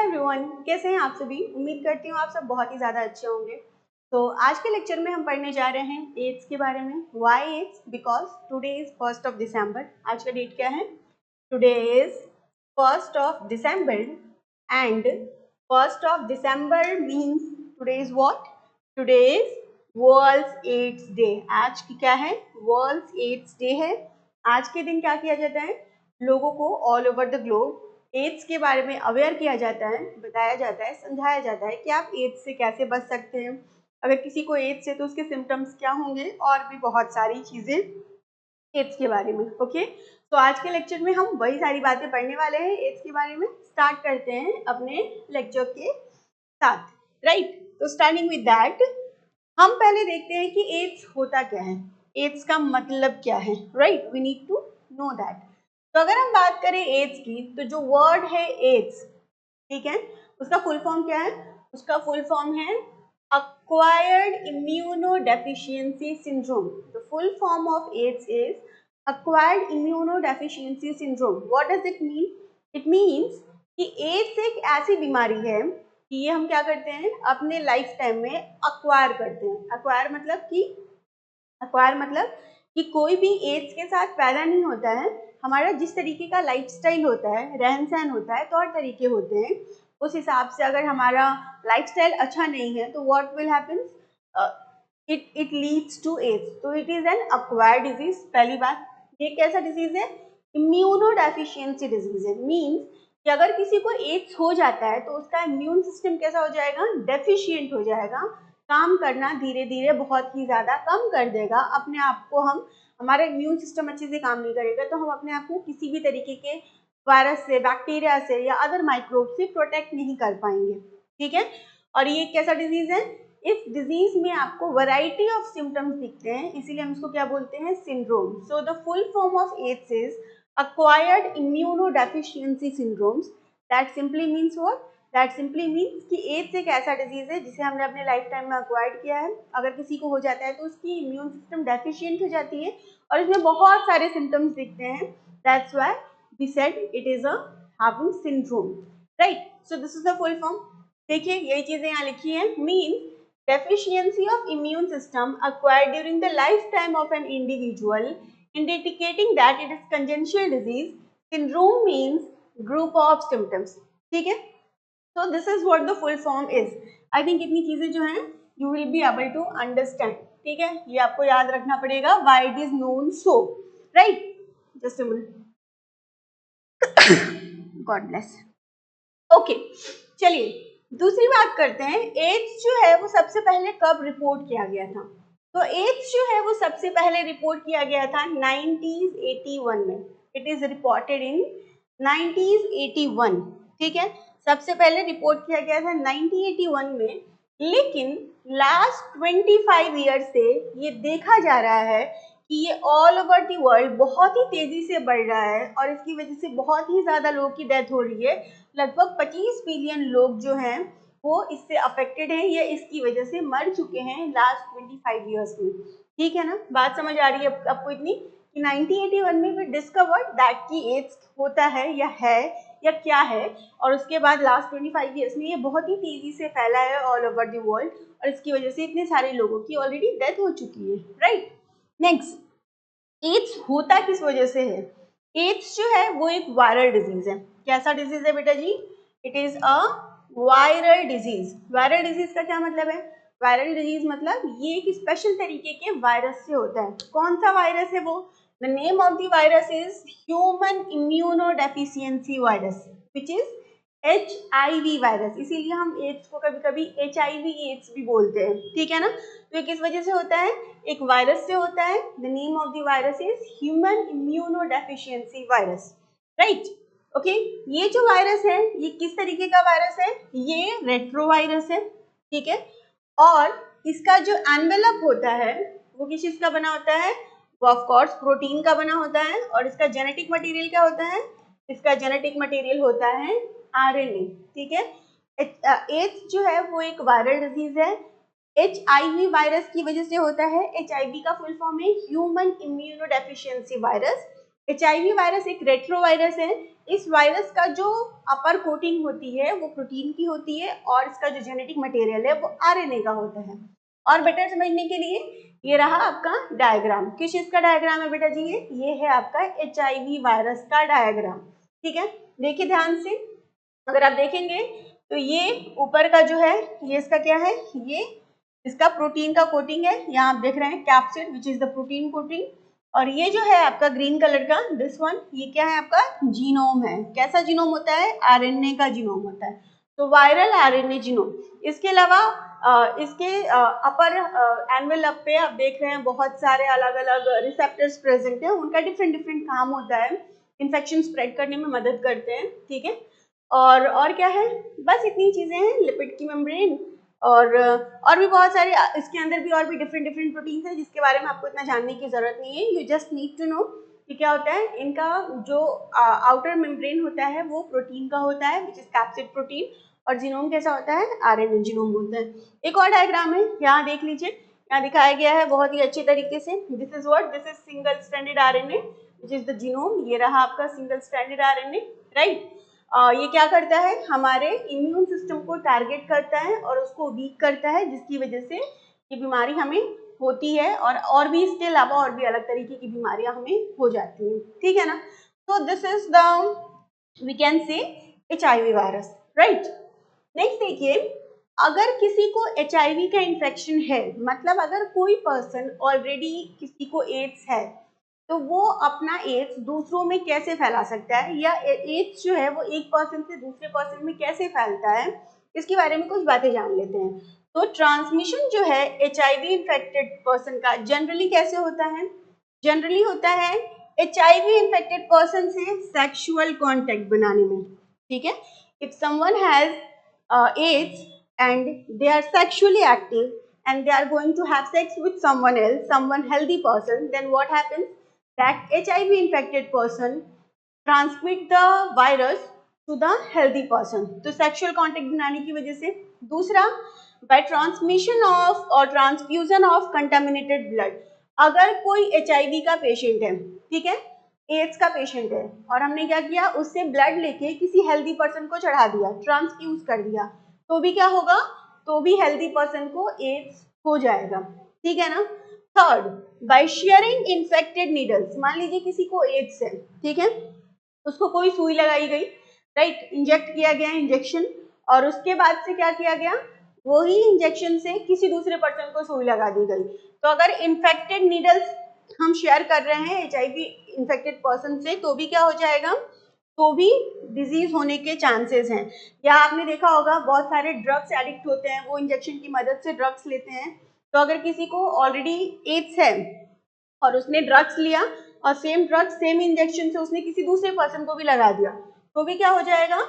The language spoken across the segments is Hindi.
एवरीवन, कैसे हैं आप सभी। उम्मीद करती हूँ आप सब बहुत ही ज़्यादा अच्छे होंगे। तो आज के लेक्चर में हम पढ़ने जा रहे हैं एड्स के बारे में। Why AIDS? Because today is 1st of December। आज का डेट क्या है? Today is 1st of December and 1st of December means today is what? Today is world AIDS day. आज की क्या है? वर्ल्ड एड्स डे है। आज के दिन क्या किया जाता है? लोगों को all over the globe AIDS के बारे में अवेयर किया जाता है, बताया जाता है, समझाया जाता है कि आप एड्स से कैसे बच सकते हैं, अगर किसी को एड्स है तो उसके सिम्टम्स क्या होंगे, और भी बहुत सारी चीज़ें एड्स के बारे में। ओके, तो आज के लेक्चर में हम वही सारी बातें पढ़ने वाले हैं एड्स के बारे में। स्टार्ट करते हैं अपने लेक्चर के साथ, राइट। तो स्टार्टिंग विद दैट, हम पहले देखते हैं कि एड्स होता क्या है, एड्स का मतलब क्या है, right. We need to know that. तो अगर हम बात करें एड्स की, तो जो वर्ड है एड्स, ठीक है, उसका फुल फॉर्म क्या है? उसका फुल फॉर्म है acquired immunodeficiency syndrome. The full form of AIDS is acquired immunodeficiency syndrome. What does it mean? It means कि एड्स एक ऐसी बीमारी है कि ये हम क्या करते हैं, अपने लाइफ टाइम में अक्वायर करते हैं। अक्वायर मतलब कि कोई भी एड्स के साथ पैदा नहीं होता है। हमारा जिस तरीके का लाइफस्टाइल होता है, रहन सहन होता है, तौर तरीके होते हैं, उस हिसाब से अगर हमारा लाइफस्टाइल अच्छा नहीं है तो what will happen? It leads to AIDS. तो it is an acquired disease. पहली बात, ये कैसा डिजीज है? इम्यूनोडेफिशिएंसी डिजीज है। मीन्स कि अगर किसी को एड्स हो जाता है तो उसका इम्यून सिस्टम कैसा हो जाएगा? डेफिशिएंट हो जाएगा, काम करना धीरे धीरे बहुत ही ज़्यादा कम कर देगा। अपने आप को हमारा इम्यून सिस्टम अच्छे से काम नहीं करेगा तो हम अपने आप को किसी भी तरीके के वायरस से, बैक्टीरिया से या अदर माइक्रोब से प्रोटेक्ट नहीं कर पाएंगे, ठीक है। और ये कैसा डिजीज है? इस डिजीज में आपको वैरायटी ऑफ सिम्टम्स दिखते हैं, इसीलिए हम इसको क्या बोलते हैं? Syndrome. So the full form of AIDS is acquired immunodeficiency syndromes. That simply means what? That simply means कि एड्स एक ऐसा डिजीज है जिसे हमने अपने लाइफ टाइम में अक्वायर्ड किया है। अगर किसी को हो जाता है तो उसकी इम्यून सिस्टम डेफिशिएंट हो जाती है और इसमें बहुत सारे सिम्टम्स दिखते हैं। That's why we said it is a having syndrome, right. So this is the full form. देखिए यही चीजें यहाँ लिखी हैं। Means deficiency of immune system acquired during the lifetime of an individual, indicating that it is congenital disease. Syndrome means group of symptoms, ठीक है। So this is what the full form is. I think इतनी चीजें जो हैं you will be able to understand, ठीक है। ये आपको याद रखना पड़ेगा, why it is known so, right? Just a minute. God bless. Okay, चलिए दूसरी बात करते हैं। एड्स जो है वो सबसे पहले कब रिपोर्ट किया गया था? तो एड्स जो है वो सबसे पहले रिपोर्ट किया गया था 1981 में। इट इज रिपोर्टेड इन 1981, ठीक है। सबसे पहले रिपोर्ट किया गया था 1981 में, लेकिन लास्ट 25 ईयर से ये देखा जा रहा है कि ये ऑल ओवर दी वर्ल्ड बहुत ही तेजी से बढ़ रहा है और इसकी वजह से बहुत ही ज़्यादा लोगों की डेथ हो रही है। लगभग 25 मिलियन लोग जो हैं वो इससे अफेक्टेड हैं या इसकी वजह से मर चुके हैं लास्ट 25 ईयर्स में, ठीक है ना। बात समझ आ रही है आपको इतनी कि 1981 में वी डिस्कवर्ड दैट कि एड्स होता है या क्या है, और उसके बाद लास्ट 25 ईयर्स में ये बहुत ही तेजी से फैला है ऑल ओवर द वर्ल्ड और इसकी वजह से इतने सारे लोगों की ऑलरेडी डेथ हो चुकी है, राइट। नेक्स्ट, एड्स होता किस वजह से है? एड्स जो है वो एक वायरल डिजीज है। कैसा डिजीज है बेटा जी? It is a viral disease. Viral disease का क्या मतलब है? वायरल डिजीज मतलब ये एक स्पेशल तरीके के वायरस से होता है। कौन सा वायरस है वो? The name of the virus is human immunodeficiency virus, which is HIV virus. इसीलिए हम एड्स को कभी कभी HIV एड्स भी बोलते हैं, ठीक है ना। तो ये किस वजह से होता है? एक वायरस से होता है। The name of the virus is human immunodeficiency virus, right. Okay, ये जो वायरस है ये किस तरीके का वायरस है? ये रेट्रोवायरस है, ठीक है। और इसका जो एनवेलप होता है वो किस चीज का बना होता है? वो ऑफ कोर्स प्रोटीन का बना होता है। और इसका जेनेटिक मटेरियल क्या होता है? इसका जेनेटिक मटेरियल होता है RNA, ठीक है। एड्स जो है वो एक वायरल डिजीज है। HIV वायरस की वजह से होता है। HIV का फुल फॉर्म है human immunodeficiency virus. HIV virus एक रेट्रोवायरस है। इस वायरस का जो अपर कोटिंग होती है वो प्रोटीन की होती है और इसका जो जेनेटिक मटेरियल है वो आरएनए का होता है। और बेटर समझने के लिए ये रहा आपका डायग्राम। किस चीज का डायग्राम है बेटा जी? ये है आपका HIV वायरस का डायग्राम। ठीक है, देखिए ध्यान से, अगर आप देखेंगे तो ये ऊपर का जो है ये इसका क्या है, ये इसका प्रोटीन का कोटिंग है। यहाँ आप देख रहे हैं capsid which is the protein coating, और ये जो है आपका ग्रीन कलर का दिस वन, ये क्या है आपका जीनोम है। कैसा जीनोम होता है? आरएनए का जीनोम होता है, तो वायरल आरएनए जीनोम। इसके अलावा इसके अपर एनवेलप पे आप देख रहे हैं बहुत सारे अलग अलग रिसेप्टर्स प्रेजेंट हैं, उनका डिफरेंट डिफरेंट काम होता है, इन्फेक्शन स्प्रेड करने में मदद करते हैं। ठीक है, और क्या है, बस इतनी चीजें हैं, लिपिड की मेम्ब्रेन और भी बहुत सारे इसके अंदर भी और भी डिफरेंट डिफरेंट प्रोटीन्स हैं जिसके बारे में आपको इतना जानने की जरूरत नहीं है। You just need to know कि क्या होता है। इनका जो आउटर मेम्ब्रेन होता है वो प्रोटीन का होता है विच इज कैप्सिड प्रोटीन, और जीनोम कैसा होता है? आरएनए जीनोम होता है। एक और डायग्राम है, यहाँ देख लीजिए, यहाँ दिखाया गया है बहुत ही अच्छे तरीके से। This is what, this is single stranded RNA which is the genome. ये रहा आपका सिंगल स्ट्रैंडेड आरएनए, राइट। ये क्या करता है? हमारे इम्यून सिस्टम को टारगेट करता है और उसको वीक करता है, जिसकी वजह से ये बीमारी हमें होती है, और भी इसके अलावा और भी अलग तरीके की बीमारियां हमें हो जाती हैं। ठीक है ना, तो this is the we can say HIV virus, right. Next देखिए, अगर किसी को HIV का इन्फेक्शन है, मतलब अगर कोई पर्सन ऑलरेडी किसी को एड्स है, तो वो अपना एड्स दूसरों में कैसे फैला सकता है, या एड्स जो है वो एक पर्सन से दूसरे पर्सन में कैसे फैलता है, इसके बारे में कुछ बातें जान लेते हैं। तो ट्रांसमिशन जो है HIV इन्फेक्टेड पर्सन का जनरली कैसे होता है? जनरली होता है HIV इन्फेक्टेड पर्सन से सेक्सुअल कांटेक्ट बनाने में। ठीक है, if someone has AIDS and they are sexually active and they are going to have sex with someone else, someone healthy person, then what happens? That HIV infected person transmit the virus to the healthy person, तो sexual contact बनाने की वजह से। दूसरा, by transmission of or transfusion of contaminated blood, अगर कोई HIV का पेशेंट है, ठीक है, एड्स का पेशेंट है, और हमने क्या किया, उससे ब्लड लेके किसी हेल्दी पर्सन को चढ़ा दिया, ट्रांसफ्यूज कर दिया, तो भी क्या होगा? तो भी हेल्दी पर्सन को एड्स हो जाएगा। ठीक है ना। Third, by sharing infected needles, मान लीजिए किसी को एड्स है, ठीक है, उसको कोई सुई लगाई गई, राइट, इंजेक्ट किया गया इंजेक्शन, और उसके बाद से क्या किया गया, वही इंजेक्शन से किसी दूसरे पर्सन को सुई लगा दी गई। तो अगर इन्फेक्टेड नीडल्स हम शेयर कर रहे हैं HIV इन्फेक्टेड पर्सन से, तो भी क्या हो जाएगा, तो भी डिजीज होने के चांसेस हैं। या आपने देखा होगा बहुत सारे ड्रग्स एडिक्ट होते हैं, वो इंजेक्शन की मदद से ड्रग्स लेते हैं। तो अगर किसी को ऑलरेडी एड्स है और उसने ड्रग्स लिया और सेम ड्रग्स सेम इंजेक्शन से उसने किसी दूसरे पर्सन को भी लगा दिया, तो भी क्या हो जाएगा,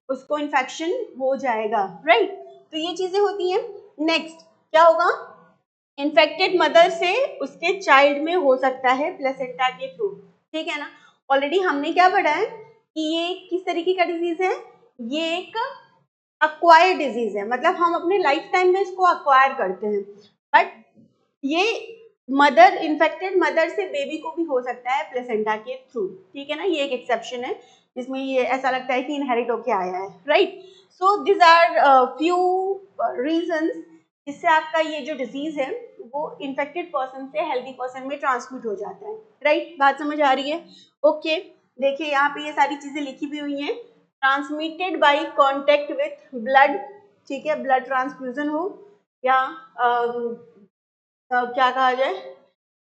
उसको इन्फेक्शन हो जाएगा, राइट। तो ये चीजें होती हैं। नेक्स्ट क्या होगा, इन्फेक्टेड मदर से उसके चाइल्ड में हो सकता है प्लेसेंटा के थ्रू। ठीक है ना, ऑलरेडी हमने क्या पढ़ा है कि ये किस तरीके का डिजीज है, ये एक अक्वायर्ड डिजीज है, मतलब हम अपने लाइफ टाइम में इसको अक्वायर करते हैं, बट ये मदर, इन्फेक्टेड मदर से बेबी को भी हो सकता है प्लेसेंटा के थ्रू। ठीक है ना, ये एक एक्सेप्शन है जिसमें ये ऐसा लगता है कि इनहेरिट होके आया है, right. So this are few reasons जिससे आपका ये जो डिजीज है वो इन्फेक्टेड पर्सन से हेल्दी पर्सन में ट्रांसमिट हो जाता है, राइट। बात समझ आ रही है? ओके, देखिए यहाँ पे ये सारी चीजें लिखी भी हुई हैं। Transmitted by contact with blood, ठीक है, ब्लड ट्रांसफ्यूजन हो, या क्या कहा जाए,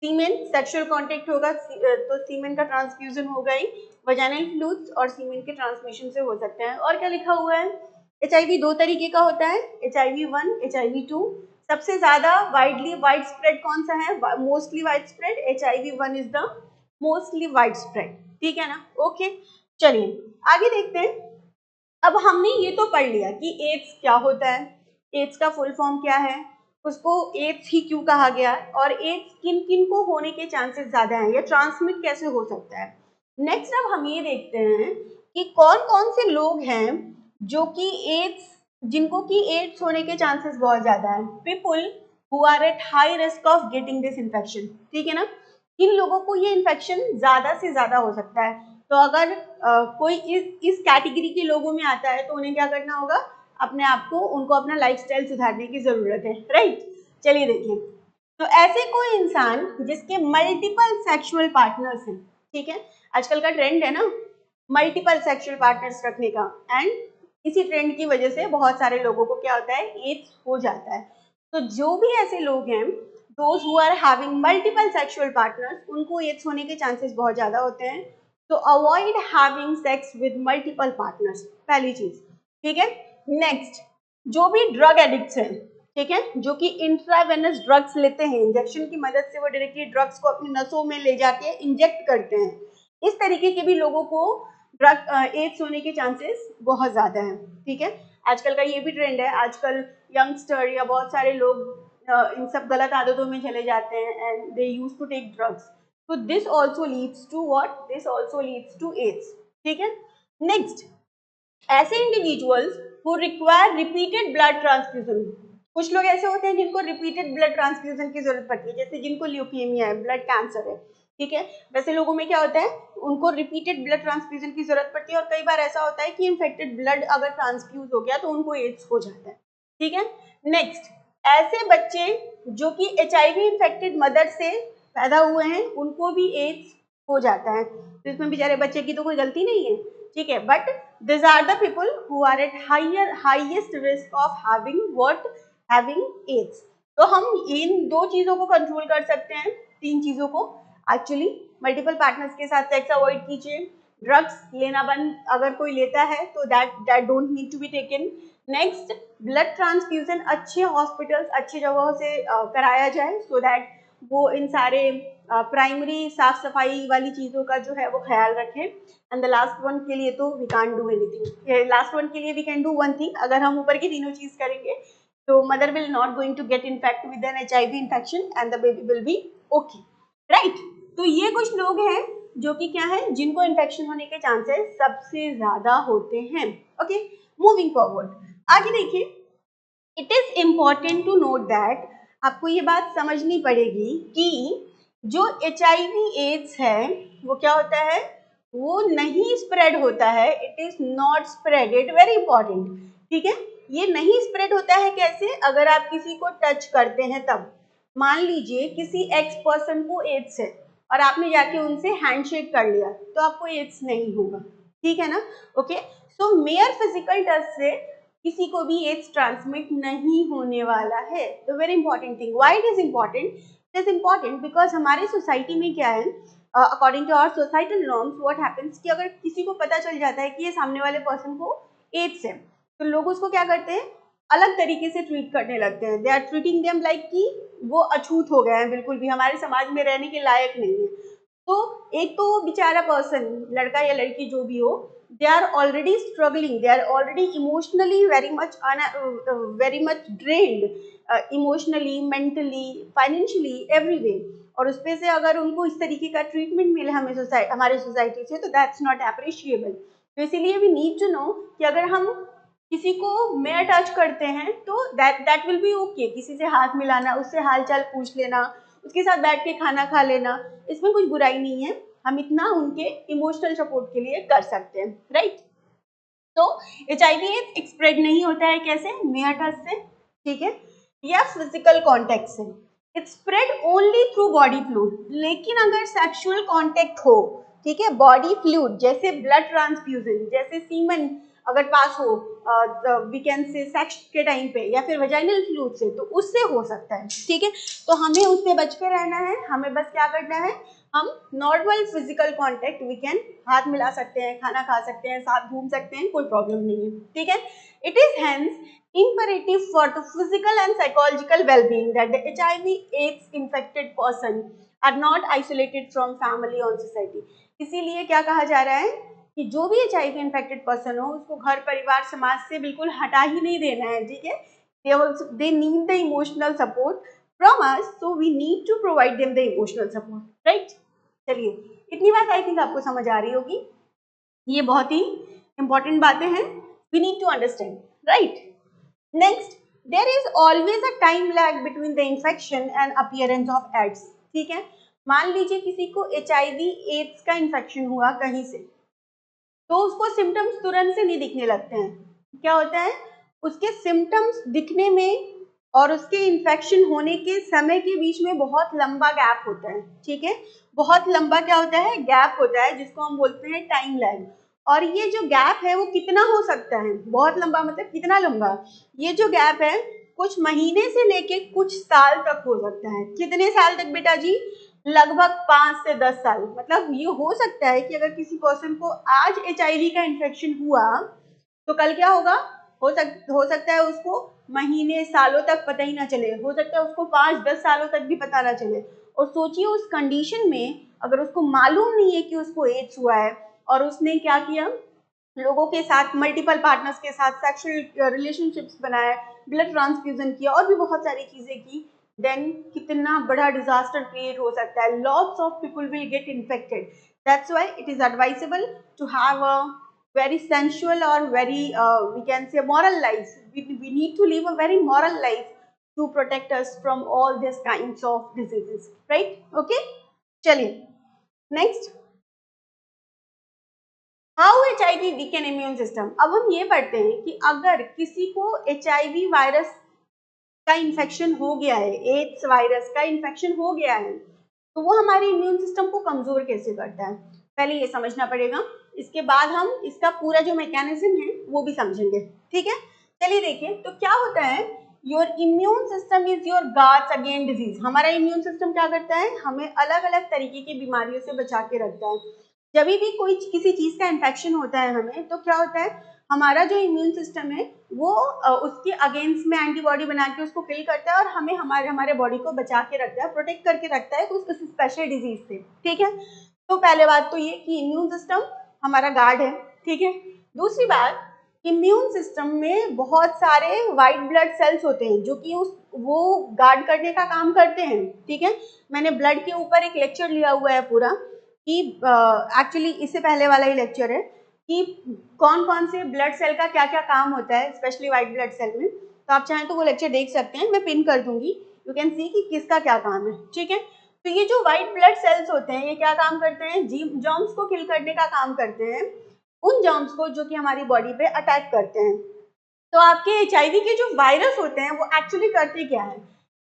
सीमेन, सेक्सुअल कांटेक्ट होगा तो सीमेन का ट्रांसफ्यूजन हो गई, वजाइनल फ्लूइड्स और सीमेन के ट्रांसमिशन से हो सकते हैं। और क्या लिखा हुआ है, HIV दो तरीके का होता है, HIV1, HIV2। सबसे ज्यादा वाइड स्प्रेड कौन सा है, mostly wide spread HIV1 is the mostly wide spread. ठीक है ना, ओके, चलिए आगे देखते हैं। अब हमने ये तो पढ़ लिया कि एड्स क्या होता है, एड्स का फुल फॉर्म क्या है, उसको एड्स ही क्यों कहा गया, और एड्स किन किन को होने के चांसेस ज्यादा हैं, या ट्रांसमिट कैसे हो सकता है। नेक्स्ट अब हम ये देखते हैं कि कौन कौन से लोग हैं जो कि एड्स, जिनको कि एड्स होने के चांसेस बहुत ज्यादा है। People who are at high risk of getting this infection. ठीक है ना, किन लोगों को ये इन्फेक्शन ज्यादा से ज्यादा हो सकता है, तो अगर कोई इस कैटेगरी के लोगों में आता है तो उन्हें क्या करना होगा, अपने आप को, उनको अपना लाइफस्टाइल सुधारने की जरूरत है, राइट। चलिए देखिए, तो ऐसे कोई इंसान जिसके मल्टीपल सेक्सुअल पार्टनर्स हैं, ठीक है, आजकल का ट्रेंड है ना मल्टीपल सेक्सुअल पार्टनर्स रखने का, एंड इसी ट्रेंड की वजह से बहुत सारे लोगों को क्या होता है, एड्स हो जाता है। तो जो भी ऐसे लोग हैं, those who are having multiple sexual partners, उनको एड्स होने के चांसेस बहुत ज्यादा होते हैं। तो avoid having sex with multiple partners, पहली चीज, ठीक है। नेक्स्ट, जो भी ड्रग एडिक्ट्स हैं, ठीक है, जो कि इंट्रावेनस ड्रग्स लेते हैं, इंजेक्शन की मदद से वो डायरेक्टली ड्रग्स को अपनी नसों में ले जाके इंजेक्ट करते हैं, इस तरीके के भी लोगों को ड्रग एड्स होने के चांसेस बहुत ज्यादा हैं, ठीक है। आजकल का ये भी ट्रेंड है, आजकल यंगस्टर या बहुत सारे लोग इन सब गलत आदतों में चले जाते हैं and they use to take drugs, तो this also leads to what, this also leads to AIDS, ठीक है। नेक्स्ट, ऐसे individuals who require repeated blood transfusion, कुछ लोग ऐसे होते हैं जिनको रिपीटेड ब्लड ट्रांसफ्यूजन की जरूरत पड़ती है, जैसे जिनको ल्यूकेमिया है, ब्लड कैंसर है, ठीक है, वैसे लोगों में क्या होता है, उनको रिपीटेड ब्लड ट्रांसफ्यूजन की जरूरत पड़ती है, और कई बार ऐसा होता है कि इन्फेक्टेड ब्लड अगर ट्रांसफ्यूज हो गया तो उनको एड्स हो जाता है, ठीक है। नेक्स्ट, ऐसे बच्चे जो कि HIV इन्फेक्टेड मदर से पैदा हुए हैं, उनको भी एड्स हो जाता है, तो इसमें बेचारे बच्चे की तो कोई गलती नहीं है, ठीक है, but this are the people who are at highest risk of having AIDS. तो हम इन दो चीजों को कंट्रोल कर सकते हैं, तीन चीजों को एक्चुअली, मल्टीपल पार्टनर्स के साथ सेक्स अवॉइड कीजिए, ड्रग्स लेना बंद अगर कोई लेता है तो that don't need to be taken. Next, blood transfusion अच्छे हॉस्पिटल्स, अच्छी जगहों से कराया जाए, सो दैट वो इन सारे प्राइमरी साफ सफाई वाली चीजों का जो है वो ख्याल रखें। एंड द लास्ट वन के लिए तो we can't do anything, last one के लिए we can do one thing, अगर हम ऊपर की तीनों चीज करेंगे तो mother will not going to get infect with an HIV infection and the baby will be okay, right. तो ये कुछ लोग हैं जो कि क्या है, जिनको इन्फेक्शन होने के चांसेस सबसे ज्यादा होते हैं, ओके। मूविंग फॉरवर्ड, आगे देखिए, it is important to note that, आपको ये बात समझनी पड़ेगी कि जो HIV एड्स है वो क्या होता है, वो नहीं स्प्रेड होता है, it is not spreaded, very important, ठीक है। ये नहीं स्प्रेड होता है कैसे, अगर आप किसी को टच करते हैं तब, मान लीजिए किसी एक्स पर्सन को एड्स है और आपने जाके उनसे हैंडशेक कर लिया तो आपको एड्स नहीं होगा, ठीक है ना, ओके। सो मेयर फिजिकल टच से किसी को भी एड्स ट्रांसमिट नहीं होने वाला है, तो very important thing, why it is important, it is important because हमारी सोसाइटी में क्या है, according to our societal norms what happens, कि अगर किसी को पता चल जाता है कि ये सामने वाले पर्सन को एड्स है, तो लोग उसको क्या करते हैं, अलग तरीके से ट्रीट करने लगते हैं, they are treating them like कि वो अछूत हो गए हैं, बिल्कुल भी हमारे समाज में रहने के लायक नहीं है। तो एक तो वो बेचारा पर्सन, लड़का या लड़की जो भी हो, they are already struggling, they are already emotionally very much drained, emotionally, mentally, financially, every way, और उस पे से अगर उनको इस तरीके का ट्रीटमेंट मिले हमारे सोसाइटी से, तो दैट्स नॉट अप्रिशिएबल। तो इसीलिए वी नीड टू नो कि अगर हम किसी को मेयर टच करते हैं तो दैट विल बी ओके, किसी से हाथ मिलाना, उससे हालचाल पूछ लेना, उसके साथ बैठ के खाना खा लेना, इसमें कुछ बुराई नहीं है, हम इतना उनके इमोशनल सपोर्ट के लिए कर सकते हैं, राइट। तो HIV स्प्रेड नहीं होता है कैसे, मेयर टच से, ठीक है, या फिजिकल कॉन्टेक्ट से, it spread only through body fluid, लेकिन अगर सेक्सुअल कॉन्टेक्ट हो, ठीक है, बॉडी फ्लूइड जैसे ब्लड ट्रांसफ्यूजन, जैसे सीमन अगर पास हो, वी कैन से सेक्स के टाइम पे, या फिर वेजाइनल फ्लूइड से, तो उससे हो सकता है, ठीक है। तो हमें उससे बच के रहना है, हमें बस क्या करना है, हम normal physical contact we can, हाथ मिला सकते हैं, खाना खा सकते हैं, साथ घूम सकते हैं, कोई प्रॉब्लम नहीं है, ठीक है। It is hence imperative for the physical and psychological well-being that the HIV AIDS infected person are not isolated from family or society। इसीलिए क्या कहा जा रहा है कि जो भी HIV इन्फेक्टेड पर्सन हो उसको घर परिवार समाज से बिल्कुल हटा ही नहीं देना है, ठीक है। they need the emotional support from us, so we need to provide them the emotional support, right। चलिए, इतनी बात आई थिंक आपको समझ आ रही होगी, ये बहुत ही इंपॉर्टेंट बातें हैं, we need to understand, right. Next, there is always a time lag between the infection and appearance of AIDS, ठीक है। मान लीजिए किसी को HIV एड्स का इन्फेक्शन हुआ कहीं से, तो उसको सिम्टम्स तुरंत से नहीं दिखने लगते हैं। क्या होता है, उसके सिम्टम्स दिखने में और उसके इन्फेक्शन होने के समय के बीच में बहुत लंबा गैप होता है। ठीक है, बहुत लंबा क्या होता है, गैप होता है, जिसको हम बोलते हैं टाइम लैग। और ये जो गैप है वो कितना हो सकता है, बहुत लंबा मतलब कितना लंबा, ये जो गैप है कुछ महीने से लेके कुछ साल तक हो सकता है। कितने साल तक बेटा जी, लगभग 5 से 10 साल। मतलब ये हो सकता है कि अगर किसी पर्सन को आज HIV का इन्फेक्शन हुआ तो कल क्या होगा, हो सकता है उसको महीने सालों तक पता ही ना चले, हो सकता है उसको 5-10 सालों तक भी पता ना चले। और सोचिए उस कंडीशन में अगर उसको मालूम नहीं है कि उसको एड्स हुआ है और उसने क्या किया, लोगों के साथ, मल्टीपल पार्टनर्स के साथ सेक्सुअल रिलेशनशिप्स बनाए, ब्लड ट्रांसफ्यूजन किया और भी बहुत सारी चीजें की, देन कितना बड़ा डिजास्टर क्रिएट हो सकता है। Lots of people will get infected. That's why it is advisable to have a very sensual or very we can say moral life. We need to live a very moral life to protect us from all these kinds of diseases, right? Okay, chaliye next, how HIV weaken immune system. अब हम ये पढ़ते हैं कि अगर किसी को HIV वायरस का इन्फेक्शन हो गया है, एड्स वायरस का इन्फेक्शन हो गया है, तो वो हमारे इम्यून सिस्टम को कमजोर कैसे करता है, पहले ये समझना पड़ेगा। इसके बाद हम इसका पूरा जो मैकेनिज्म है वो भी समझेंगे। ठीक है, चलिए देखिए तो क्या होता है, your immune system is your guards against disease. हमारा इम्यून सिस्टम क्या करता है, हमें अलग अलग तरीके की बीमारियों से बचा के रखता है। जब भी कोई किसी चीज का इन्फेक्शन होता है हमें, तो क्या होता है, हमारा जो इम्यून सिस्टम है वो उसके अगेंस्ट में एंटीबॉडी बना के उसको किल करता है और हमें हमारे बॉडी को बचा के रखता है, प्रोटेक्ट करके रखता है उस स्पेशल डिजीज से। ठीक है, तो पहले बात तो ये कि इम्यून सिस्टम हमारा गार्ड है। ठीक है, दूसरी बात, इम्यून सिस्टम में बहुत सारे वाइट ब्लड सेल्स होते हैं जो कि वो गार्ड करने का काम करते हैं। ठीक है, मैंने ब्लड के ऊपर एक लेक्चर लिया हुआ है पूरा, कि एक्चुअली इससे पहले वाला ही लेक्चर है कि कौन कौन से ब्लड सेल का क्या क्या काम होता है, स्पेशली व्हाइट ब्लड सेल में। तो आप चाहें तो वो लेक्चर देख सकते हैं, मैं पिन कर दूंगी, यू कैन सी कि किसका क्या काम है। ठीक है, तो ये जो व्हाइट ब्लड सेल्स होते हैं ये क्या काम करते हैं, जर्म्स को किल करने का काम करते हैं, उन जर्म्स को जो कि हमारी बॉडी पे अटैक करते हैं। तो आपके HIV के जो वायरस होते हैं वो एक्चुअली करते क्या है,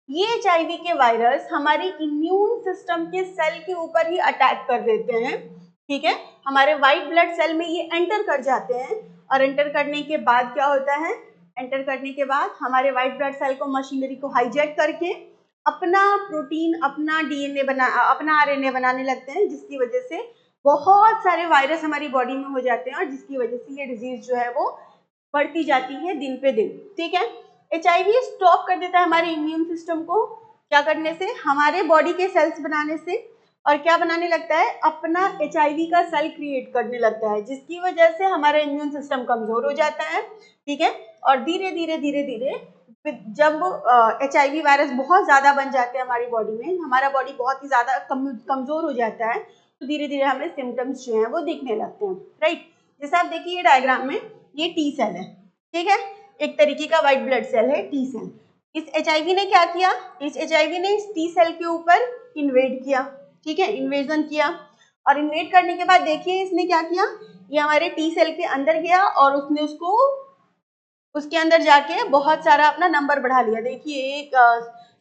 ये HIV के वायरस हमारी इम्यून सिस्टम के सेल के ऊपर ही अटैक कर देते हैं। ठीक है, हमारे व्हाइट ब्लड सेल में ये एंटर कर जाते हैं और एंटर करने के बाद क्या होता है, एंटर करने के बाद हमारे व्हाइट ब्लड सेल को, मशीनरी को हाईजैक करके अपना प्रोटीन, अपना DNA अपना RNA बनाने लगते हैं, जिसकी वजह से बहुत सारे वायरस हमारी बॉडी में हो जाते हैं और जिसकी वजह से ये डिजीज जो है वो बढ़ती जाती है दिन पे दिन। ठीक है, HIV स्टॉप कर देता है हमारे इम्यून सिस्टम को क्या करने से, हमारे बॉडी के सेल्स बनाने से, और क्या बनाने लगता है, अपना HIV का सेल क्रिएट करने लगता है, जिसकी वजह से हमारा इम्यून सिस्टम कमजोर हो जाता है। ठीक है, और धीरे धीरे धीरे धीरे जब HIV वायरस बहुत ज्यादा बन जाते हैं हमारी बॉडी में, हमारा बॉडी बहुत ही ज्यादा कमजोर हो जाता है, तो धीरे धीरे हमें सिम्टम्स जो हैं वो दिखने लगते हैं। राइट, जैसे आप देखिए ये डायग्राम में ये टी सेल है। ठीक है, एक तरीके का व्हाइट ब्लड सेल है टी सेल। इस HIV ने क्या किया, इस HIV ने इस टी सेल के ऊपर इन्वेड किया। ठीक है, इन्वेजन किया, और इन्वेड करने के बाद देखिए इसने क्या किया, ये हमारे टी सेल के अंदर गया और उसने उसके अंदर जाके बहुत सारा अपना नंबर बढ़ा लिया। देखिए एक